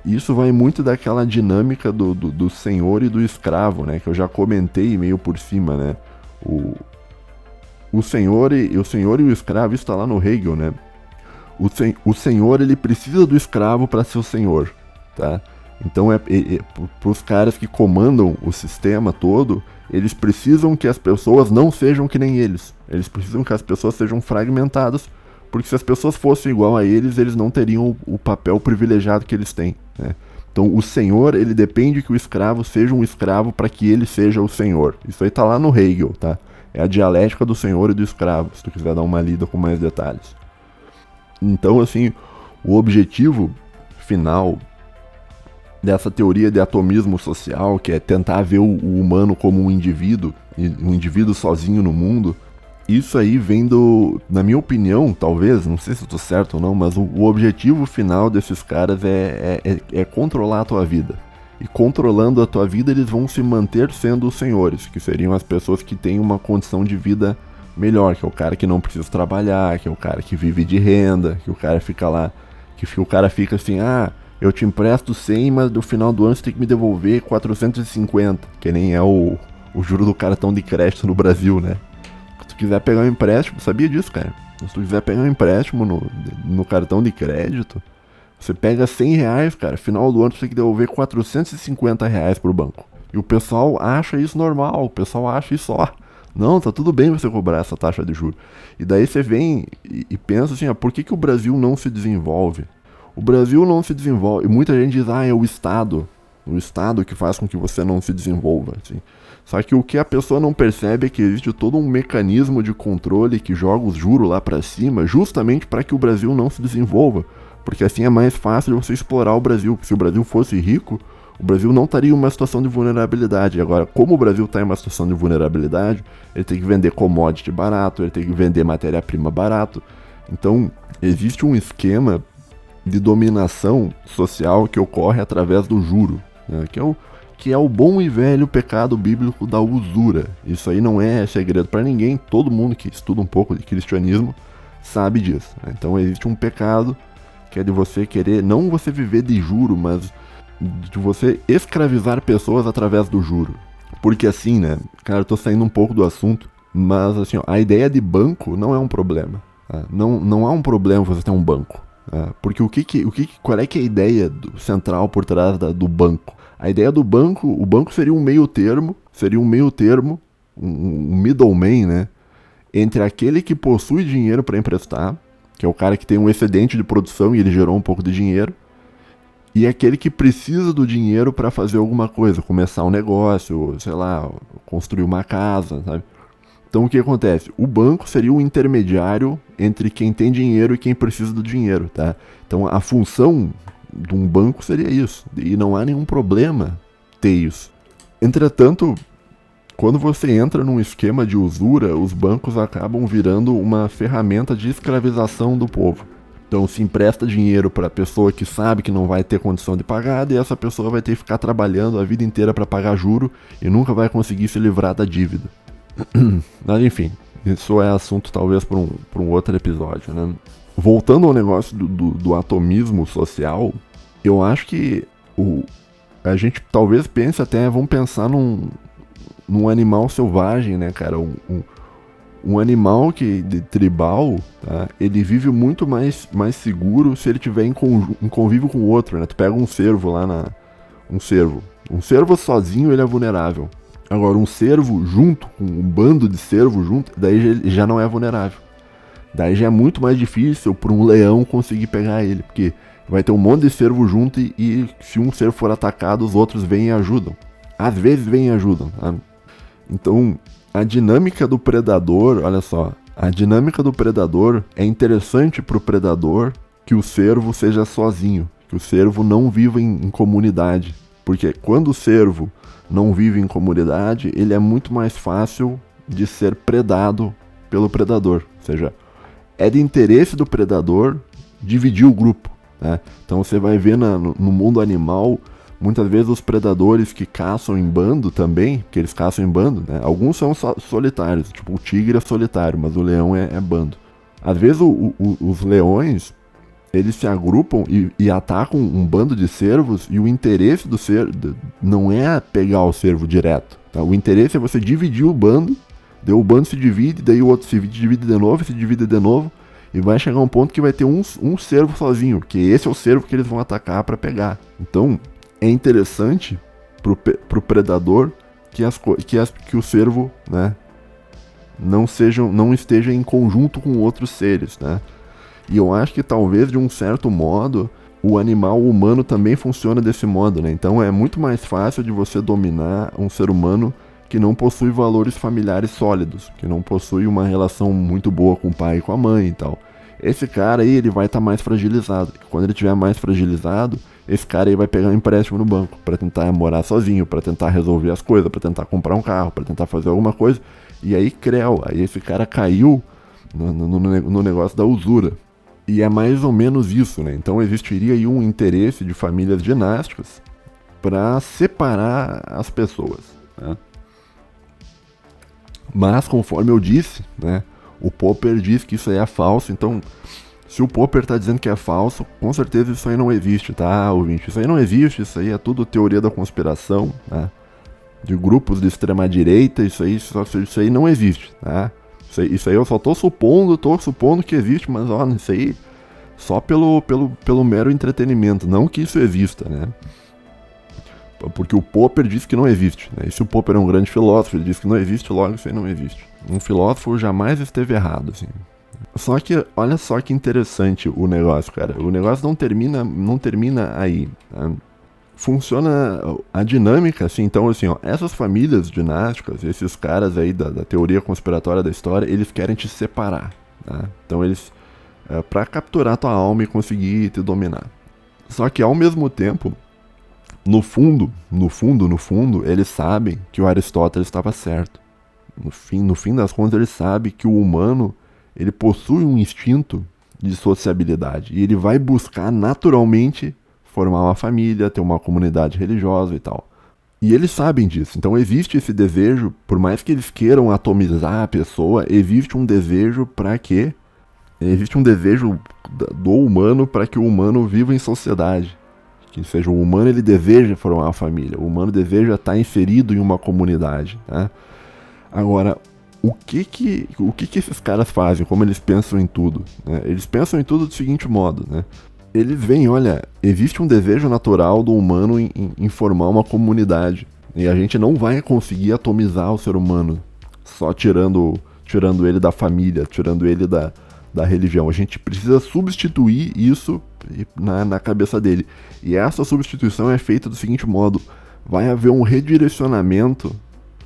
[SPEAKER 1] Isso vai muito daquela dinâmica do senhor e do escravo, né, que eu já comentei meio por cima, né? O senhor e o escravo, isso está lá no Hegel, né? O senhor, ele precisa do escravo para ser o senhor, tá? Então, para os caras que comandam o sistema todo, eles precisam que as pessoas não sejam que nem eles. Eles precisam que as pessoas sejam fragmentadas, porque se as pessoas fossem igual a eles, eles não teriam o papel privilegiado que eles têm, né? Então, o senhor, ele depende que o escravo seja um escravo para que ele seja o senhor. Isso aí tá lá no Hegel, tá? É a dialética do senhor e do escravo, se tu quiser dar uma lida com mais detalhes. Então, assim, o objetivo final dessa teoria de atomismo social, que é tentar ver o humano como um indivíduo sozinho no mundo, isso aí vem na minha opinião, talvez, não sei se eu tô certo ou não, mas o objetivo final desses caras é controlar a tua vida. E controlando a tua vida, eles vão se manter sendo os senhores, que seriam as pessoas que têm uma condição de vida melhor, que é o cara que não precisa trabalhar, que é o cara que vive de renda, que o cara fica lá, o cara fica assim, eu te empresto 100, mas no final do ano você tem que me devolver 450, que nem é o juro do cartão de crédito no Brasil, né? Se tu quiser pegar um empréstimo, sabia disso, cara? Se tu quiser pegar um empréstimo no cartão de crédito, você pega 100 reais, cara, final do ano você tem que devolver 450 reais pro banco. E o pessoal acha isso normal, o pessoal acha isso, não, tá tudo bem você cobrar essa taxa de juros. E daí você vem e pensa assim, por que o Brasil não se desenvolve? O Brasil não se desenvolve, e muita gente diz, é o Estado que faz com que você não se desenvolva, assim. Só que o que a pessoa não percebe é que existe todo um mecanismo de controle que joga os juros lá pra cima, justamente para que o Brasil não se desenvolva. Porque assim é mais fácil de você explorar o Brasil. Porque se o Brasil fosse rico, o Brasil não estaria em uma situação de vulnerabilidade. Agora, como o Brasil está em uma situação de vulnerabilidade, ele tem que vender commodity barato, ele tem que vender matéria-prima barato. Então, existe um esquema de dominação social que ocorre através do juro, né? Que é o bom e velho pecado bíblico da usura. Isso aí não é segredo para ninguém, todo mundo que estuda um pouco de cristianismo sabe disso, né? Então existe um pecado que é de você querer, não você viver de juro, mas de você escravizar pessoas através do juro. Porque assim, né, cara, eu tô saindo um pouco do assunto, mas assim, a ideia de banco não é um problema, tá? Não há um problema você ter um banco. Porque qual é que é a ideia central por trás do banco? A ideia do banco, o banco seria um meio termo, um middleman, né, entre aquele que possui dinheiro para emprestar, que é o cara que tem um excedente de produção e ele gerou um pouco de dinheiro, e aquele que precisa do dinheiro para fazer alguma coisa, começar um negócio, sei lá, construir uma casa, sabe? Então o que acontece? O banco seria o intermediário entre quem tem dinheiro e quem precisa do dinheiro, tá? Então a função de um banco seria isso, e não há nenhum problema ter isso. Entretanto, quando você entra num esquema de usura, os bancos acabam virando uma ferramenta de escravização do povo. Então se empresta dinheiro para a pessoa que sabe que não vai ter condição de pagar, e essa pessoa vai ter que ficar trabalhando a vida inteira para pagar juro e nunca vai conseguir se livrar da dívida. Mas enfim, isso é assunto talvez para um outro episódio, né? Voltando ao negócio do atomismo social, eu acho que a gente talvez pense até, vamos pensar num animal selvagem, né, cara? Um animal de tribal, tá? Ele vive muito mais seguro se ele tiver em convívio com o outro, né? Tu pega um cervo lá um cervo sozinho ele é vulnerável. Agora um cervo junto, com um bando de cervo junto, daí já não é vulnerável. Daí já é muito mais difícil para um leão conseguir pegar ele, porque vai ter um monte de cervo junto e se um cervo for atacado, os outros vêm e ajudam. Às vezes vêm e ajudam, tá? Então, a dinâmica do predador, olha só, a dinâmica do predador é interessante para o predador que o cervo seja sozinho, que o cervo não viva em comunidade, porque quando o cervo não vive em comunidade, ele é muito mais fácil de ser predado pelo predador, ou seja, é de interesse do predador dividir o grupo, né? Então você vai ver no mundo animal, muitas vezes os predadores que caçam em bando também, que eles caçam em bando, né? Alguns são solitários, tipo o tigre é solitário, mas o leão é bando. Às vezes os leões, eles se agrupam e atacam um bando de cervos, e o interesse do cervo não é pegar o cervo direto, tá? O interesse é você dividir o bando, daí o bando se divide, daí o outro se divide de novo, se divide de novo, e vai chegar um ponto que vai ter um cervo sozinho, que esse é o cervo que eles vão atacar para pegar. Então, é interessante pro predador que o cervo, né, não esteja em conjunto com outros seres, né? E eu acho que talvez de um certo modo o animal humano também funciona desse modo, né? Então é muito mais fácil de você dominar um ser humano que não possui valores familiares sólidos, que não possui uma relação muito boa com o pai e com a mãe e tal. Esse cara aí, ele vai estar mais fragilizado. Quando ele estiver mais fragilizado, esse cara aí vai pegar um empréstimo no banco para tentar morar sozinho, para tentar resolver as coisas, para tentar comprar um carro, para tentar fazer alguma coisa. E aí, aí esse cara caiu no negócio da usura. E é mais ou menos isso, né? Então existiria aí um interesse de famílias dinásticas para separar as pessoas, né? Mas, conforme eu disse, né, o Popper diz que isso aí é falso. Então, se o Popper está dizendo que é falso, com certeza isso aí não existe, tá, ouvinte? Isso aí não existe, isso aí é tudo teoria da conspiração, tá? De grupos de extrema direita, isso aí não existe, tá? Isso aí eu só tô supondo que existe, mas ó, isso aí só pelo mero entretenimento, não que isso exista, né? Porque o Popper diz que não existe, né? E se o Popper é um grande filósofo, ele diz que não existe, logo isso aí não existe. Um filósofo jamais esteve errado, assim. Só que, olha só que interessante o negócio, cara. O negócio não termina aí, tá? Funciona a dinâmica, assim, então, assim, ó, essas famílias dinásticas, esses caras aí da teoria conspiratória da história, eles querem te separar, tá? Então eles, pra capturar tua alma e conseguir te dominar. Só que ao mesmo tempo, no fundo, eles sabem que o Aristóteles estava certo. No fim das contas, eles sabem que o humano, ele possui um instinto de sociabilidade, e ele vai buscar naturalmente formar uma família, ter uma comunidade religiosa e tal. E eles sabem disso. Então existe esse desejo, por mais que eles queiram atomizar a pessoa, existe um desejo para que... Existe um desejo do humano para que o humano viva em sociedade. Que seja, o humano, ele deseja formar uma família. O humano deseja estar inserido em uma comunidade, né? Agora, o que esses caras fazem? Como eles pensam em tudo, né? Eles pensam em tudo do seguinte modo, né? Eles veem, olha, existe um desejo natural do humano em formar uma comunidade. E a gente não vai conseguir atomizar o ser humano só tirando ele da família, tirando ele da religião. A gente precisa substituir isso na cabeça dele. E essa substituição é feita do seguinte modo: vai haver um redirecionamento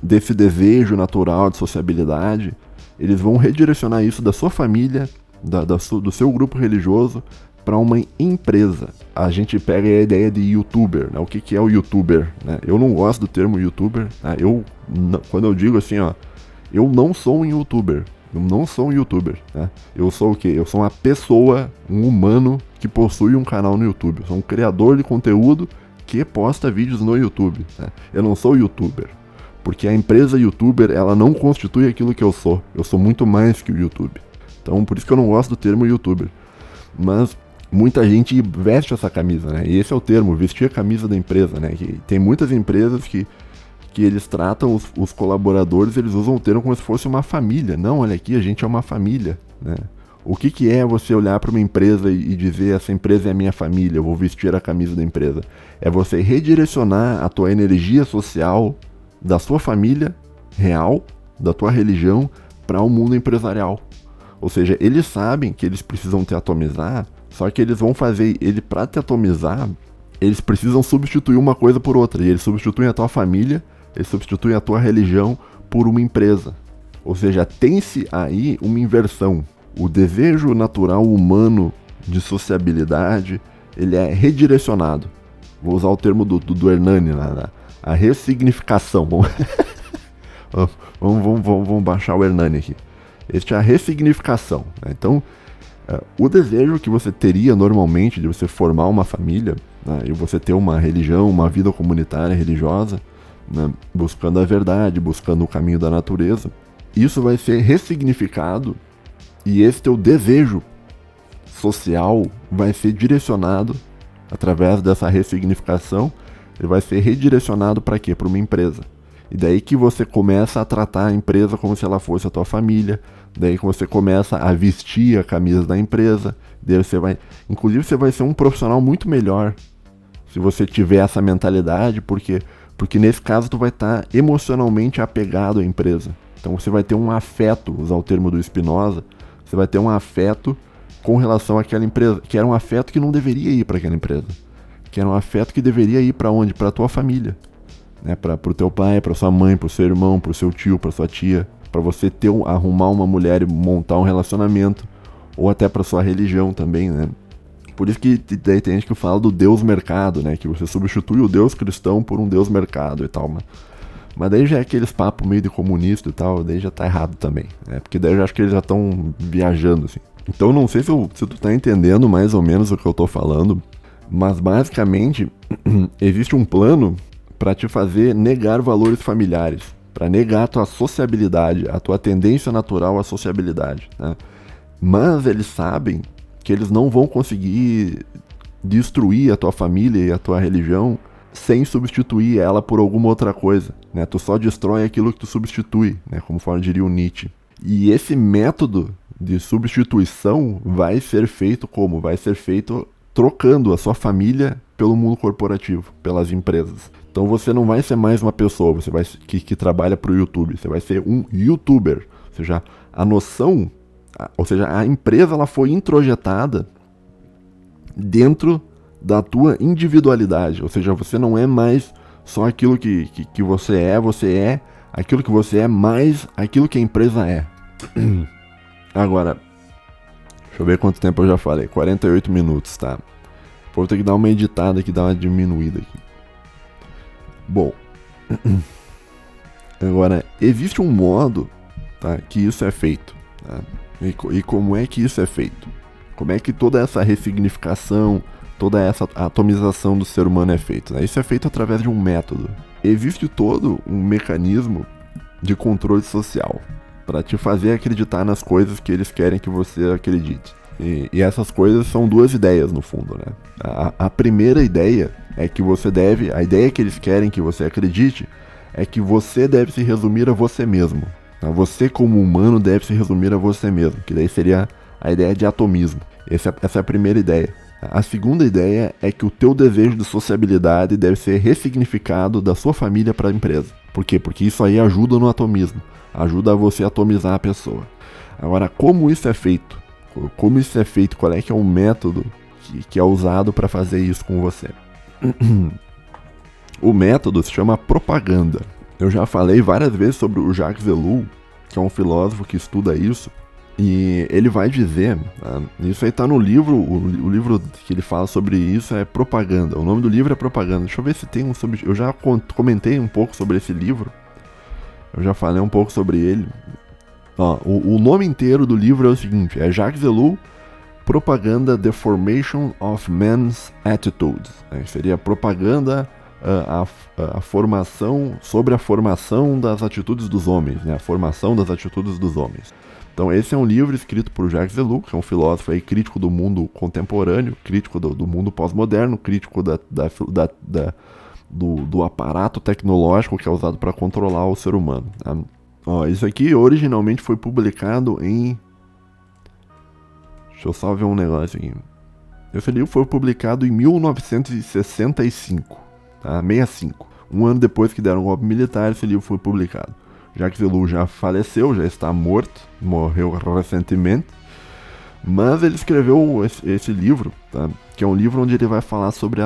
[SPEAKER 1] desse desejo natural de sociabilidade. Eles vão redirecionar isso da sua família, do seu grupo religioso, para uma empresa. A gente pega a ideia de youtuber, né? O que é o youtuber, né? Eu não gosto do termo youtuber, né? Quando eu digo assim, ó, eu não sou um youtuber. Eu não sou um youtuber, né? Eu sou o quê? Eu sou uma pessoa, um humano que possui um canal no YouTube. Eu sou um criador de conteúdo que posta vídeos no YouTube, né? Eu não sou youtuber, porque a empresa youtuber, ela não constitui aquilo que eu sou. Eu sou muito mais que o YouTube. Então, por isso que eu não gosto do termo youtuber. Mas muita gente veste essa camisa, né? E esse é o termo, vestir a camisa da empresa, né? Que tem muitas empresas que eles tratam os colaboradores, eles usam o termo como se fosse uma família. Não, olha aqui, a gente é uma família, né? O que é você olhar para uma empresa e dizer, essa empresa é a minha família, eu vou vestir a camisa da empresa? É você redirecionar a tua energia social da sua família real, da tua religião, para o mundo empresarial. Ou seja, eles sabem que eles precisam te atomizar, só que eles vão fazer, para te atomizar, eles precisam substituir uma coisa por outra. E eles substituem a tua família, eles substituem a tua religião por uma empresa. Ou seja, tem-se aí uma inversão. O desejo natural humano de sociabilidade, ele é redirecionado. Vou usar o termo do Hernani, a ressignificação. Vamos baixar o Hernani aqui. Este é a ressignificação, né? Então, o desejo que você teria normalmente de você formar uma família, né, e você ter uma religião, uma vida comunitária religiosa, né, buscando a verdade, buscando o caminho da natureza, isso vai ser ressignificado, e esse teu desejo social vai ser direcionado através dessa ressignificação. Ele vai ser redirecionado para quê? Para uma empresa. E daí que você começa a tratar a empresa como se ela fosse a tua família. Daí que você começa a vestir a camisa da empresa. Daí você vai, inclusive você vai ser um profissional muito melhor se você tiver essa mentalidade, porque nesse caso tu vai estar emocionalmente apegado à empresa. Então você vai ter um afeto, usar o termo do Spinoza, você vai ter um afeto com relação àquela empresa, que era um afeto que não deveria ir para aquela empresa, que era um afeto que deveria ir para onde? Para a tua família, né? Para o teu pai, para sua mãe, para o seu irmão, para o seu tio, para sua tia, para você arrumar uma mulher e montar um relacionamento, ou até para sua religião também, né? Por isso que daí tem gente que fala do Deus mercado, né? Que você substitui o Deus cristão por um Deus mercado e tal, mas daí já é aqueles papos meio de comunista e tal, daí já tá errado também, né? Porque daí eu já acho que eles já estão viajando, assim. Então não sei se tu tá entendendo mais ou menos o que eu tô falando, mas basicamente existe um plano para te fazer negar valores familiares, para negar a tua sociabilidade, a tua tendência natural à sociabilidade, né? Mas eles sabem que eles não vão conseguir destruir a tua família e a tua religião sem substituir ela por alguma outra coisa, né? Tu só destrói aquilo que tu substitui, né? Como diria o Nietzsche. E esse método de substituição vai ser feito como? Vai ser feito trocando a sua família pelo mundo corporativo, pelas empresas. Então você não vai ser mais uma pessoa que trabalha para o YouTube, você vai ser um YouTuber. Ou seja, a empresa ela foi introjetada dentro da tua individualidade. Ou seja, você não é mais só aquilo que você é aquilo que você é mais aquilo que a empresa é. Agora, deixa eu ver quanto tempo eu já falei. 48 minutos, tá? Vou ter que dar uma editada aqui, dar uma diminuída aqui. Bom, agora, existe um modo, tá, que isso é feito, tá? E como é que isso é feito? Como é que toda essa ressignificação, toda essa atomização do ser humano é feita, né? Isso é feito através de um método. Existe todo um mecanismo de controle social para te fazer acreditar nas coisas que eles querem que você acredite. E essas coisas são duas ideias no fundo, né? A primeira ideia é que a ideia que eles querem que você acredite é que você deve se resumir a você mesmo. Tá? Você como humano deve se resumir a você mesmo, que daí seria a ideia de atomismo. Essa é a primeira ideia. A segunda ideia é que o teu desejo de sociabilidade deve ser ressignificado da sua família para a empresa. Por quê? Porque isso aí ajuda no atomismo, ajuda a você atomizar a pessoa. Agora, como isso é feito? Qual é que é o método que é usado para fazer isso com você. O método se chama propaganda. Eu já falei várias vezes sobre o Jacques Ellul, que é um filósofo que estuda isso, e ele vai dizer, isso aí tá no livro, o livro que ele fala sobre isso é Propaganda. O nome do livro é Propaganda. Deixa eu ver se tem um sobre... Eu já comentei um pouco sobre esse livro, eu já falei um pouco sobre ele. O nome inteiro do livro é o seguinte, é Jacques Ellul, Propaganda, The Formation of Men's Attitudes. Seria propaganda, a formação, sobre a formação das atitudes dos homens, né? A formação das atitudes dos homens. Então esse é um livro escrito por Jacques Ellul, que é um filósofo aí, crítico do mundo contemporâneo, crítico do mundo pós-moderno, crítico do aparato tecnológico que é usado para controlar o ser humano. Isso aqui originalmente foi publicado em... Deixa eu só ver um negócio aqui. Esse livro foi publicado em 1965, tá? 65. Um ano depois que deram o golpe militar, esse livro foi publicado. Jacques Ellul já faleceu, já está morto, morreu recentemente, mas ele escreveu esse livro, tá? Que é um livro onde ele vai falar sobre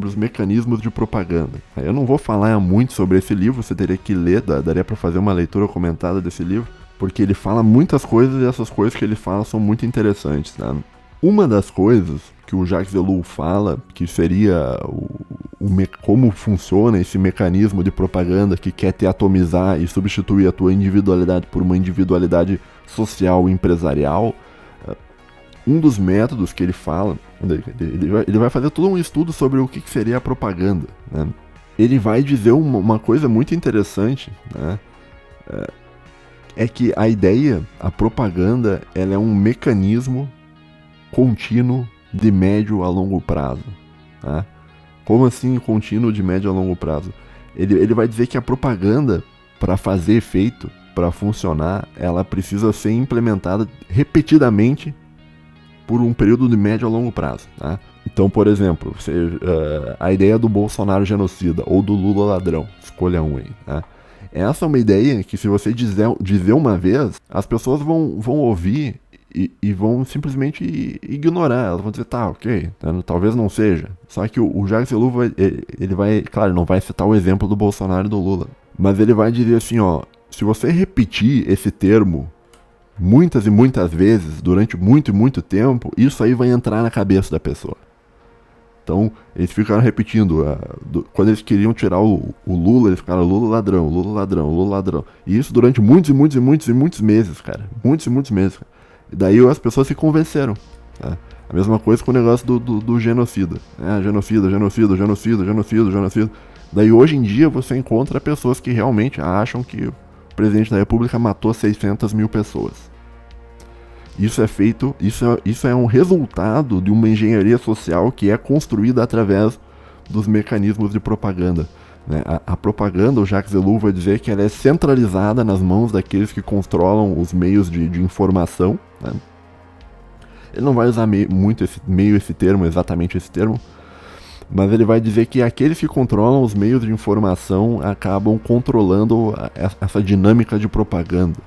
[SPEAKER 1] os mecanismos de propaganda. Eu não vou falar muito sobre esse livro, você teria que ler, daria para fazer uma leitura comentada desse livro, porque ele fala muitas coisas e essas coisas que ele fala são muito interessantes. Tá? Uma das coisas que o Jacques Ellul fala, que seria como funciona esse mecanismo de propaganda que quer te atomizar e substituir a tua individualidade por uma individualidade social e empresarial, um dos métodos que ele fala, ele vai fazer todo um estudo sobre o que seria a propaganda. Né? Ele vai dizer uma coisa muito interessante, né? É que a ideia, a propaganda, ela é um mecanismo contínuo de médio a longo prazo. Tá? Como assim contínuo de médio a longo prazo? Ele vai dizer que a propaganda, para fazer efeito, para funcionar, ela precisa ser implementada repetidamente por um período de médio a longo prazo. Tá? Então, por exemplo, a ideia do Bolsonaro genocida ou do Lula ladrão, escolha um aí. Tá? Essa é uma ideia que, se você dizer uma vez, as pessoas vão ouvir e vão simplesmente ignorar. Elas vão dizer, tá, ok, talvez não seja. Só que o Jacques Ellul ele vai, claro, não vai citar o exemplo do Bolsonaro e do Lula, mas ele vai dizer assim, se você repetir esse termo muitas e muitas vezes, durante muito e muito tempo, isso aí vai entrar na cabeça da pessoa. Então, eles ficaram repetindo, quando eles queriam tirar o Lula, eles ficaram Lula ladrão, Lula ladrão, Lula ladrão. E isso durante muitos e muitos e muitos e muitos meses, cara. Muitos e muitos meses. E daí as pessoas se convenceram. Tá? A mesma coisa com o negócio do genocida. Genocida. Daí hoje em dia você encontra pessoas que realmente acham que o presidente da República matou 600 mil pessoas. Isso é um resultado de uma engenharia social que é construída através dos mecanismos de propaganda. Né? A propaganda, o Jacques Ellul vai dizer que ela é centralizada nas mãos daqueles que controlam os meios de informação. Né? Ele não vai usar muito esse termo, exatamente esse termo, mas ele vai dizer que aqueles que controlam os meios de informação acabam controlando essa dinâmica de propaganda.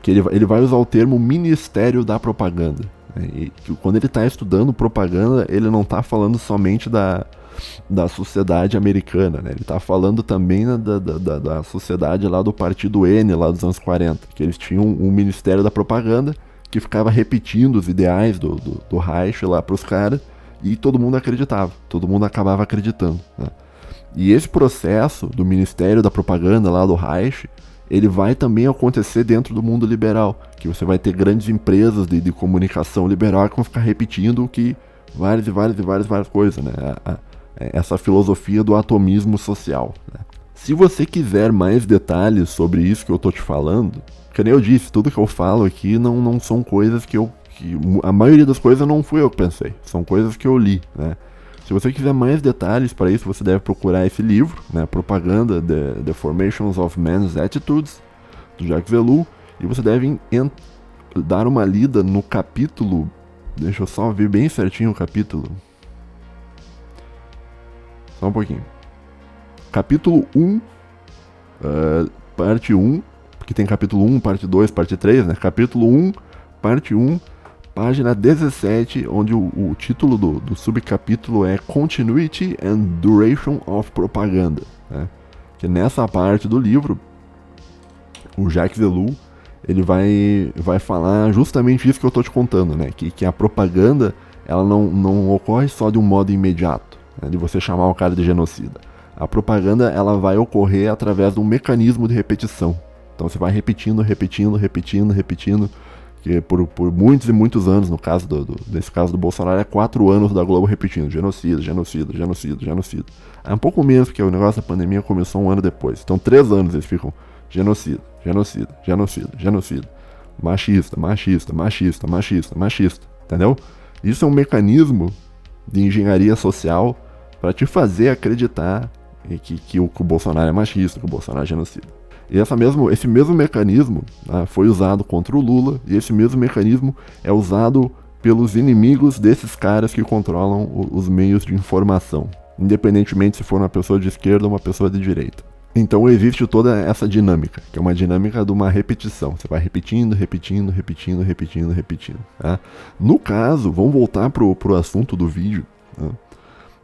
[SPEAKER 1] Que ele vai usar o termo Ministério da Propaganda. E quando ele está estudando propaganda, ele não está falando somente da sociedade americana, né? Ele está falando também da sociedade lá do Partido N, lá dos anos 40, que eles tinham um Ministério da Propaganda que ficava repetindo os ideais do Reich lá para os caras, e todo mundo acreditava, todo mundo acabava acreditando. Né? E esse processo do Ministério da Propaganda lá do Reich, ele vai também acontecer dentro do mundo liberal, que você vai ter grandes empresas de comunicação liberal que vão ficar repetindo que várias coisas, né? Essa filosofia do atomismo social. Né? Se você quiser mais detalhes sobre isso que eu tô te falando, que nem eu disse, tudo que eu falo aqui não são coisas que a maioria das coisas não fui eu que pensei, são coisas que eu li, né? Se você quiser mais detalhes para isso, você deve procurar esse livro, né, Propaganda, The Formations of Men's Attitudes, do Jacques Ellul, e você deve dar uma lida no capítulo, deixa eu só ver bem certinho o capítulo, só um pouquinho, capítulo 1, parte 1, porque tem capítulo 1, parte 2, parte 3, né, capítulo 1, parte 1, página 17, onde o título do subcapítulo é Continuity and Duration of Propaganda, né? Que nessa parte do livro, o Jacques Ellul, ele vai falar justamente isso que eu tô te contando, né? Que a propaganda, ela não ocorre só de um modo imediato, né? De você chamar o cara de genocida. A propaganda, ela vai ocorrer através de um mecanismo de repetição. Então você vai repetindo, que por muitos e muitos anos, nesse caso do Bolsonaro, é 4 anos da Globo repetindo, genocida. É um pouco menos, porque o negócio da pandemia começou 1 ano depois. Então 3 anos eles ficam genocida, machista, entendeu? Isso é um mecanismo de engenharia social para te fazer acreditar que o Bolsonaro é machista, que o Bolsonaro é genocida. E esse mesmo mecanismo, né, foi usado contra o Lula, e esse mesmo mecanismo é usado pelos inimigos desses caras que controlam os meios de informação, independentemente se for uma pessoa de esquerda ou uma pessoa de direita. Então existe toda essa dinâmica, que é uma dinâmica de uma repetição. Você vai repetindo. Tá? No caso, vamos voltar pro assunto do vídeo, tá?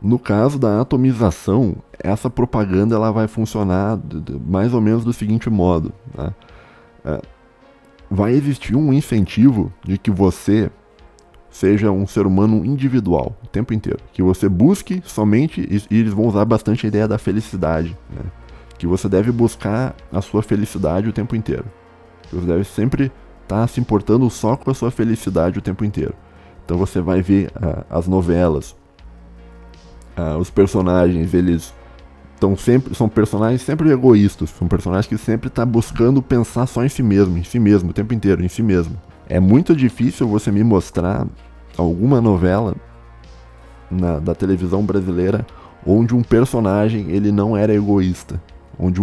[SPEAKER 1] No caso da atomização, essa propaganda ela vai funcionar mais ou menos do seguinte modo, tá? Vai existir um incentivo de que você seja um ser humano individual o tempo inteiro. Que você busque somente, e eles vão usar bastante a ideia da felicidade, né? Que você deve buscar a sua felicidade o tempo inteiro. Que você deve sempre estar se importando só com a sua felicidade o tempo inteiro. Então você vai ver as novelas, os personagens, eles são personagens sempre egoístas, são personagens que sempre estão buscando pensar só em si mesmo, o tempo inteiro, em si mesmo. É muito difícil você me mostrar alguma novela da televisão brasileira onde um personagem ele não era egoísta, onde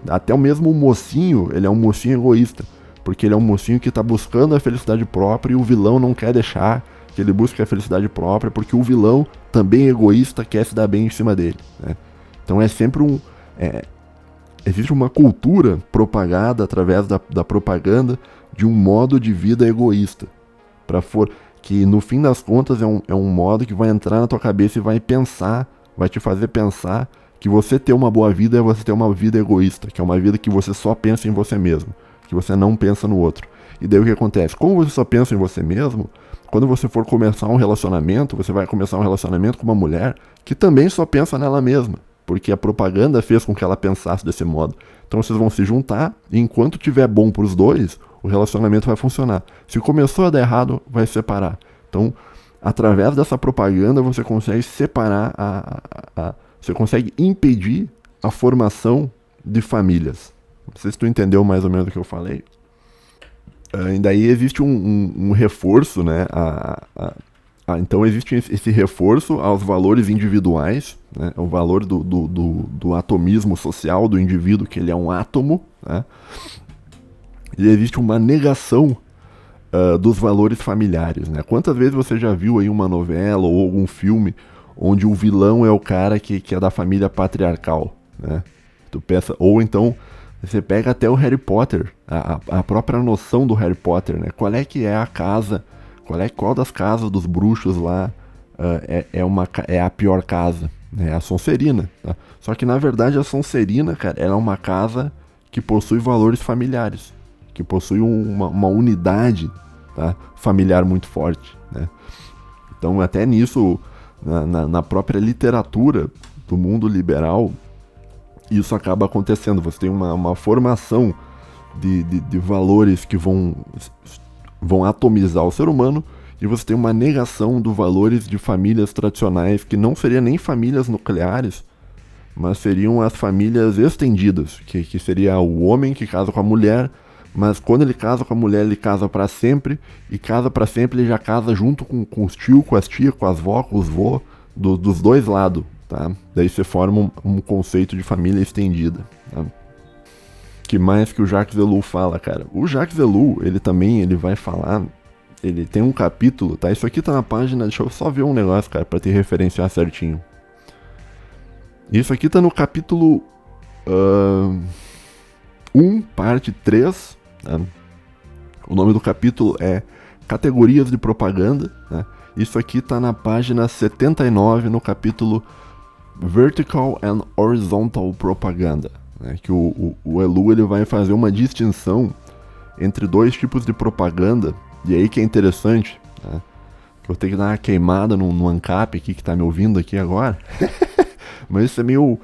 [SPEAKER 1] até o mesmo mocinho, ele é um mocinho egoísta, porque ele é um mocinho que está buscando a felicidade própria e o vilão não quer deixar que ele busque a felicidade própria, porque o vilão, também egoísta, quer se dar bem em cima dele, né? Então é sempre existe uma cultura propagada através da propaganda de um modo de vida egoísta, que no fim das contas é um modo que vai entrar na tua cabeça e vai te fazer pensar que você ter uma boa vida é você ter uma vida egoísta, que é uma vida que você só pensa em você mesmo, que você não pensa no outro. E daí o que acontece? Como você só pensa em você mesmo, quando você for começar um relacionamento, você vai começar um relacionamento com uma mulher que também só pensa nela mesma, porque a propaganda fez com que ela pensasse desse modo. Então vocês vão se juntar e enquanto tiver bom para os dois, o relacionamento vai funcionar. Se começou a dar errado, vai separar. Então, através dessa propaganda, você consegue separar, você consegue impedir a formação de famílias. Não sei se tu entendeu mais ou menos o que eu falei. E daí existe um reforço, né? Então existe esse reforço aos valores individuais, né? O valor do atomismo social do indivíduo, que ele é um átomo, né? E existe uma negação dos valores familiares, né? Quantas vezes você já viu aí uma novela ou algum filme onde o vilão é o cara que é da família patriarcal, né? Tu pensa, ou então você pega até o Harry Potter, a própria noção do Harry Potter, né? Qual é que é a casa, qual das casas dos bruxos lá é a pior casa, né? A Sonserina, tá? Só que na verdade a Sonserina, cara, ela é uma casa que possui valores familiares, que possui uma unidade, tá, familiar muito forte, né? Então até nisso, na própria literatura do mundo liberal, isso acaba acontecendo. Você tem uma formação de valores que vão atomizar o ser humano, e você tem uma negação dos valores de famílias tradicionais, que não seriam nem famílias nucleares, mas seriam as famílias estendidas, que seria o homem que casa com a mulher, mas quando ele casa com a mulher, ele casa para sempre, e casa para sempre ele já casa junto com os tios, com as tias, com as vó, com os vô, dos dois lados, tá? Daí você forma um conceito de família estendida, tá? Que mais que o Jacques Ellul fala, cara? O Jacques Ellul, ele vai falar, ele tem um capítulo, tá? Isso aqui tá na página, deixa eu só ver um negócio, cara, pra te referenciar certinho. Isso aqui tá no capítulo 1, parte 3, tá? O nome do capítulo é categorias de propaganda, né? Isso aqui está na página 79, no capítulo Vertical and Horizontal Propaganda, né? Que o Elu ele vai fazer uma distinção entre dois tipos de propaganda, e aí que é interessante, né? Que eu tenho que dar uma queimada no ANCAP aqui, que está me ouvindo aqui agora, mas isso é meio...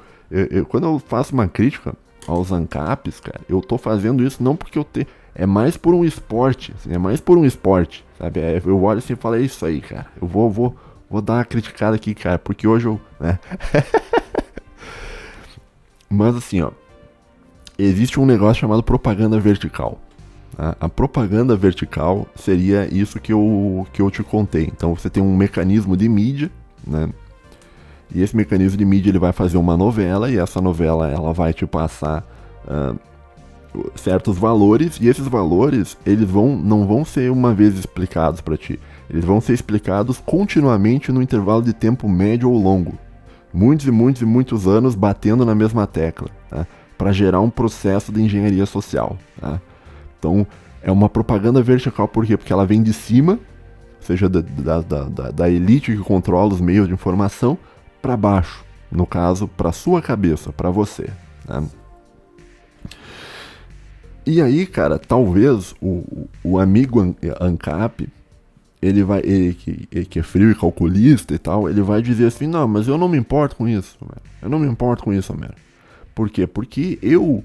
[SPEAKER 1] quando eu faço uma crítica aos ANCAPs, cara, eu tô fazendo isso não porque eu tenho... É mais por um esporte, assim, sabe? Eu olho assim e falo, é isso aí, cara. Eu vou dar uma criticada aqui, cara, porque hoje eu... né? Mas assim, ó, existe um negócio chamado propaganda vertical. Tá? A propaganda vertical seria isso que eu te contei. Então você tem um mecanismo de mídia, né? E esse mecanismo de mídia ele vai fazer uma novela, e essa novela ela vai te passar certos valores, e esses valores eles não vão ser uma vez explicados para ti. Eles vão ser explicados continuamente no intervalo de tempo médio ou longo. Muitos e muitos e muitos anos batendo na mesma tecla, tá? Para gerar um processo de engenharia social. Tá? Então, é uma propaganda vertical, por quê? Porque ela vem de cima, seja da elite que controla os meios de informação, para baixo. No caso, para sua cabeça, para você. Tá? E aí, cara, talvez o amigo ANCAP, ele que é frio e calculista e tal, ele vai dizer assim, não, mas eu não me importo com isso, Homero. Eu não me importo com isso, Homero. Por quê? Porque eu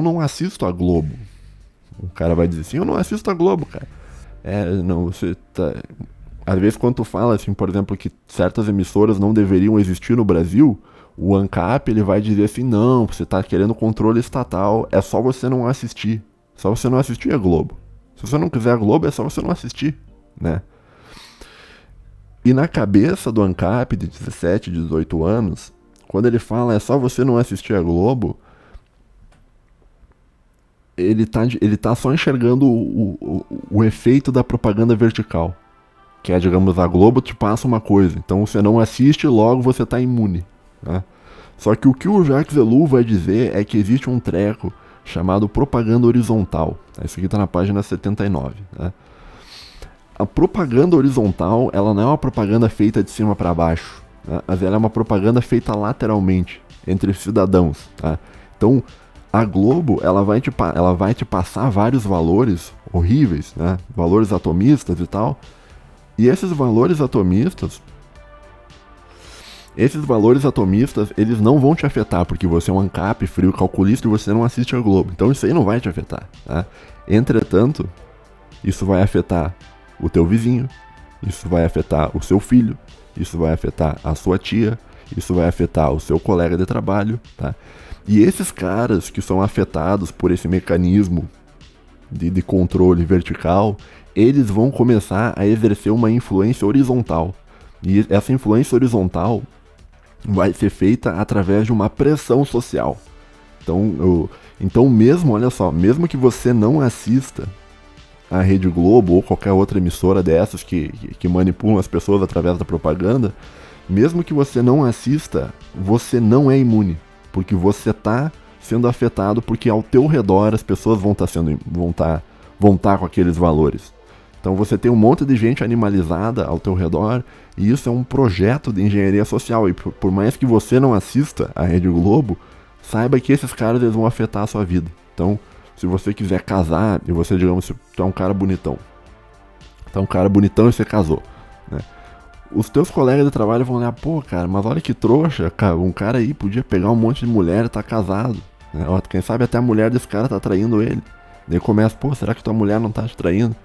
[SPEAKER 1] não assisto a Globo. O cara vai dizer assim, eu não assisto a Globo, cara. Não, você tá... Às vezes quando tu fala, assim, por exemplo, que certas emissoras não deveriam existir no Brasil, o ANCAP, ele vai dizer assim, não, você tá querendo controle estatal, é só você não assistir. Só você não assistir a Globo. Se você não quiser a Globo, é só você não assistir, né? E na cabeça do ANCAP de 17, 18 anos, quando ele fala é só você não assistir a Globo, ele tá só enxergando o efeito da propaganda vertical. Que é, digamos, a Globo te passa uma coisa, então você não assiste, logo você tá imune. Né? Só que o Jacques Ellul vai dizer é que existe um treco chamado propaganda horizontal. Isso aqui tá na página 79. Né? A propaganda horizontal, ela não é uma propaganda feita de cima para baixo, né? Mas ela é uma propaganda feita lateralmente, entre cidadãos. Tá? Então, a Globo, ela vai te passar vários valores horríveis, né? Valores atomistas e tal. E esses valores atomistas, eles não vão te afetar, porque você é um ANCAP, frio, calculista, e você não assiste a Globo. Então isso aí não vai te afetar. Tá? Entretanto, isso vai afetar o teu vizinho, isso vai afetar o seu filho, isso vai afetar a sua tia, isso vai afetar o seu colega de trabalho. Tá? E esses caras que são afetados por esse mecanismo de controle vertical, eles vão começar a exercer uma influência horizontal. E essa influência horizontal vai ser feita através de uma pressão social. Então mesmo, olha só, mesmo que você não assista a Rede Globo ou qualquer outra emissora dessas que manipulam as pessoas através da propaganda, mesmo que você não assista, você não é imune, porque você está sendo afetado, porque ao teu redor as pessoas vão estar com aqueles valores. Então você tem um monte de gente animalizada ao teu redor, e isso é um projeto de engenharia social. E por mais que você não assista a Rede Globo, saiba que esses caras eles vão afetar a sua vida. Então, se você quiser casar, e você, digamos, tu é um cara bonitão. Tu é um cara bonitão e você casou, né? Os teus colegas de trabalho vão olhar, pô, cara, mas olha que trouxa, cara, um cara aí podia pegar um monte de mulher e tá casado. Né? Quem sabe até a mulher desse cara tá traindo ele. Daí começa, pô, será que tua mulher não tá te traindo?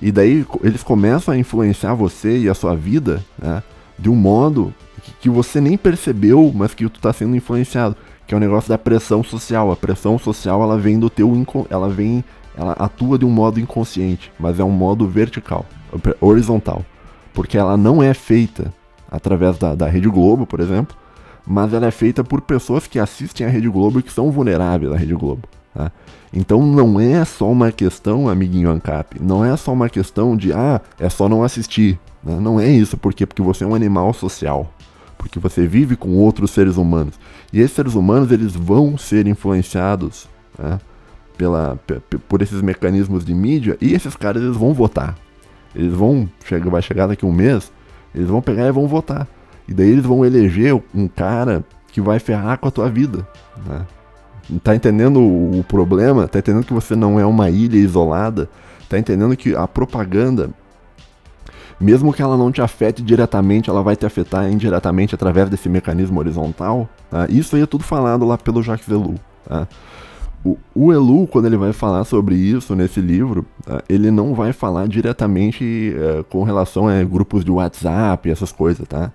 [SPEAKER 1] E daí eles começam a influenciar você e a sua vida, né, de um modo que você nem percebeu, mas que tu tá sendo influenciado, que é o negócio da pressão social. A pressão social, ela vem do teu ela atua de um modo inconsciente, mas é um modo vertical, horizontal, porque ela não é feita através da Rede Globo, por exemplo, mas ela é feita por pessoas que assistem a Rede Globo e que são vulneráveis à Rede Globo. Tá? Então não é só uma questão, amiguinho ANCAP, não é só uma questão de, é só não assistir. Né? Não é isso, por quê? Porque você é um animal social, porque você vive com outros seres humanos. E esses seres humanos, eles vão ser influenciados, né, por esses mecanismos de mídia, e esses caras eles vão votar. Eles vai chegar daqui a um mês, eles vão pegar e vão votar. E daí eles vão eleger um cara que vai ferrar com a tua vida, né? Tá entendendo o problema? Tá entendendo que você não é uma ilha isolada? Tá entendendo que a propaganda, mesmo que ela não te afete diretamente, ela vai te afetar indiretamente através desse mecanismo horizontal? Tá? Isso aí é tudo falado lá pelo Jacques Ellul. Tá? O Ellul, quando ele vai falar sobre isso nesse livro, ele não vai falar diretamente com relação a grupos de WhatsApp, essas coisas, tá?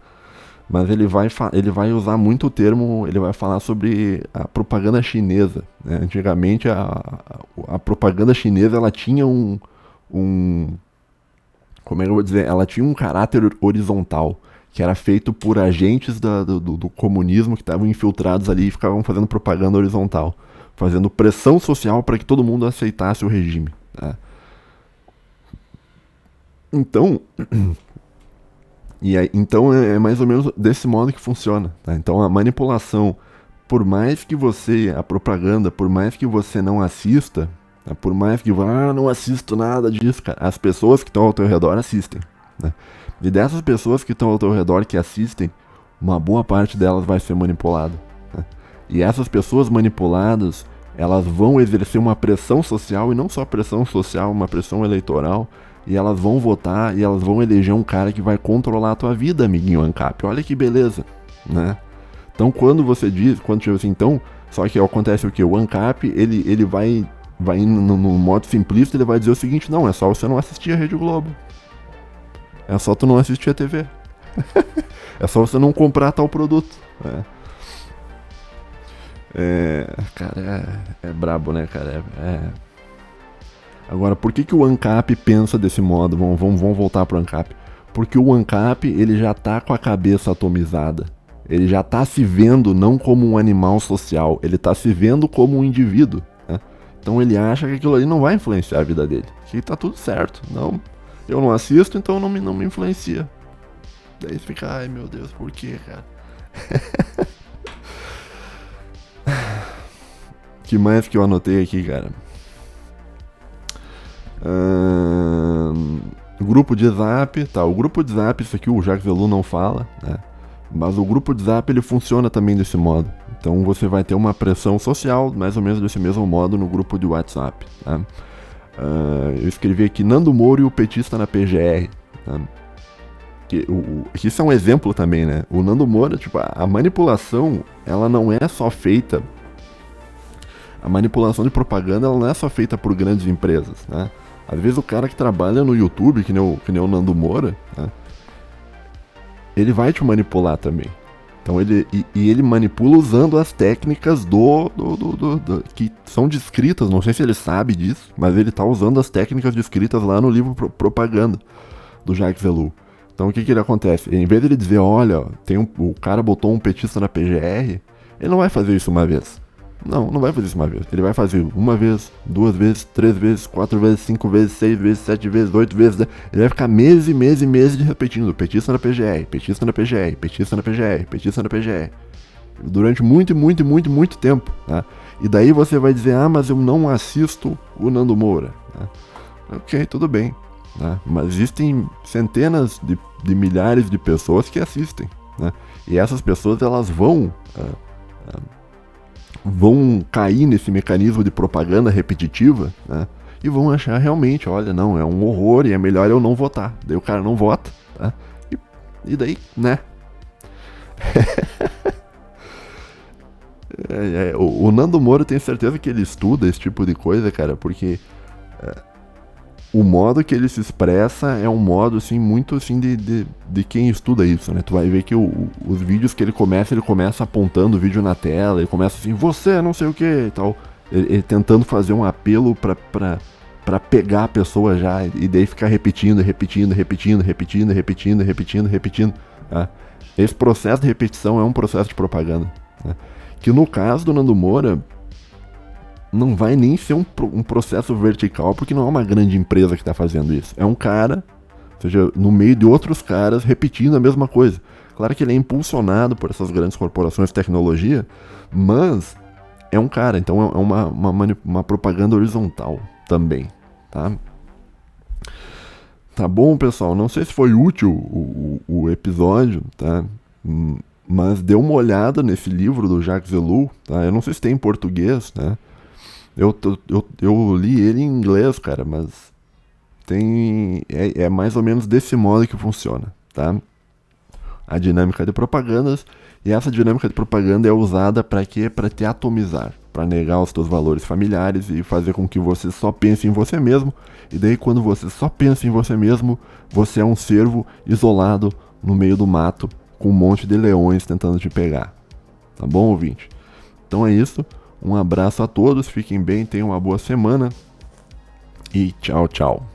[SPEAKER 1] Mas ele vai usar muito o termo, ele vai falar sobre a propaganda chinesa, né? Antigamente a propaganda chinesa, ela tinha como é que eu vou dizer? Ela tinha um caráter horizontal, que era feito por agentes do comunismo que estavam infiltrados ali e ficavam fazendo propaganda horizontal, fazendo pressão social para que todo mundo aceitasse o regime, né? Então, então é mais ou menos desse modo que funciona, tá? Então a manipulação, por mais que a propaganda, por mais que você não assista, tá? Por mais que não assisto nada disso, cara, as pessoas que estão ao teu redor assistem, né? E dessas pessoas que estão ao teu redor que assistem, uma boa parte delas vai ser manipulada, né? E essas pessoas manipuladas, elas vão exercer uma pressão social, e não só pressão social, uma pressão eleitoral, e elas vão votar e elas vão eleger um cara que vai controlar a tua vida, amiguinho ANCAP. Olha que beleza, né? Então quando tipo assim, então, só que acontece o que? O ANCAP, ele vai no modo simplista, ele vai dizer o seguinte: não, é só você não assistir a Rede Globo. É só tu não assistir a TV. É só você não comprar tal produto, né? Cara, é brabo, né, cara? Agora, por que o ANCAP pensa desse modo? Vamos voltar pro ANCAP. Porque o ANCAP, ele já tá com a cabeça atomizada. Ele já tá se vendo não como um animal social, ele tá se vendo como um indivíduo, né? Então ele acha que aquilo ali não vai influenciar a vida dele. Que tá tudo certo. Não, eu não assisto, então não me influencia. Daí você fica, ai meu Deus, por que, cara? Que mais que eu anotei aqui, cara? Grupo de Zap, tá? O grupo de Zap, isso aqui o Jacques Ellul não fala, né? Mas o grupo de Zap, ele funciona também desse modo. Então você vai ter uma pressão social, mais ou menos desse mesmo modo, no grupo de WhatsApp, tá? Eu escrevi aqui Nando Moura e o petista na PGR, tá? Isso é um exemplo também, né? O Nando Moura, tipo, a manipulação, ela não é só feita... A manipulação de propaganda, ela não é só feita por grandes empresas, né? Às vezes o cara que trabalha no YouTube, que nem o Nando Moura, né? Ele vai te manipular também. Então ele manipula usando as técnicas que são descritas, não sei se ele sabe disso, mas ele tá usando as técnicas descritas lá no livro Propaganda, do Jacques Ellul. Então o que ele acontece? Em vez de ele dizer, olha, o cara botou um petista na PGR, ele não vai fazer isso uma vez. Não vai fazer isso uma vez. Ele vai fazer uma vez, 2 vezes, 3 vezes, 4 vezes, 5 vezes, 6 vezes, 7 vezes, 8 vezes. Ele vai ficar meses e meses e meses repetindo: petista na PGR, petista na PGR, petista na PGR, petista na PGR. Durante muito tempo, tá? E daí você vai dizer: ah, mas eu não assisto o Nando Moura, tá? Ok, tudo bem, tá? Mas existem centenas de milhares de pessoas que assistem, né? E essas pessoas, elas vão cair nesse mecanismo de propaganda repetitiva, né? E vão achar realmente, olha, não, é um horror e é melhor eu não votar. Daí o cara não vota, tá? E daí, né? O Nando Moura, eu tenho certeza que ele estuda esse tipo de coisa, cara, porque o modo que ele se expressa é um modo, assim, muito, assim, de quem estuda isso, né? Tu vai ver que os vídeos que ele começa apontando o vídeo na tela, ele começa assim, você não sei o que e tal. Ele tentando fazer um apelo pra pegar a pessoa já, e daí ficar repetindo, tá? Esse processo de repetição é um processo de propaganda, né? Que no caso do Nando Moura, não vai nem ser um processo vertical, porque não é uma grande empresa que está fazendo isso. É um cara, ou seja, no meio de outros caras, repetindo a mesma coisa. Claro que ele é impulsionado por essas grandes corporações de tecnologia, mas é um cara, então é uma propaganda horizontal também, tá? Tá bom, pessoal? Não sei se foi útil o episódio, tá? Mas dê uma olhada nesse livro do Jacques Ellul, tá? Eu não sei se tem em português, né? Eu li ele em inglês, cara, mas é mais ou menos desse modo que funciona, tá? A dinâmica de propagandas, e essa dinâmica de propaganda é usada para quê? Para te atomizar, para negar os teus valores familiares e fazer com que você só pense em você mesmo. E daí quando você só pensa em você mesmo, você é um cervo isolado no meio do mato com um monte de leões tentando te pegar. Tá bom, ouvinte? Então é isso. Um abraço a todos, fiquem bem, tenham uma boa semana e tchau, tchau.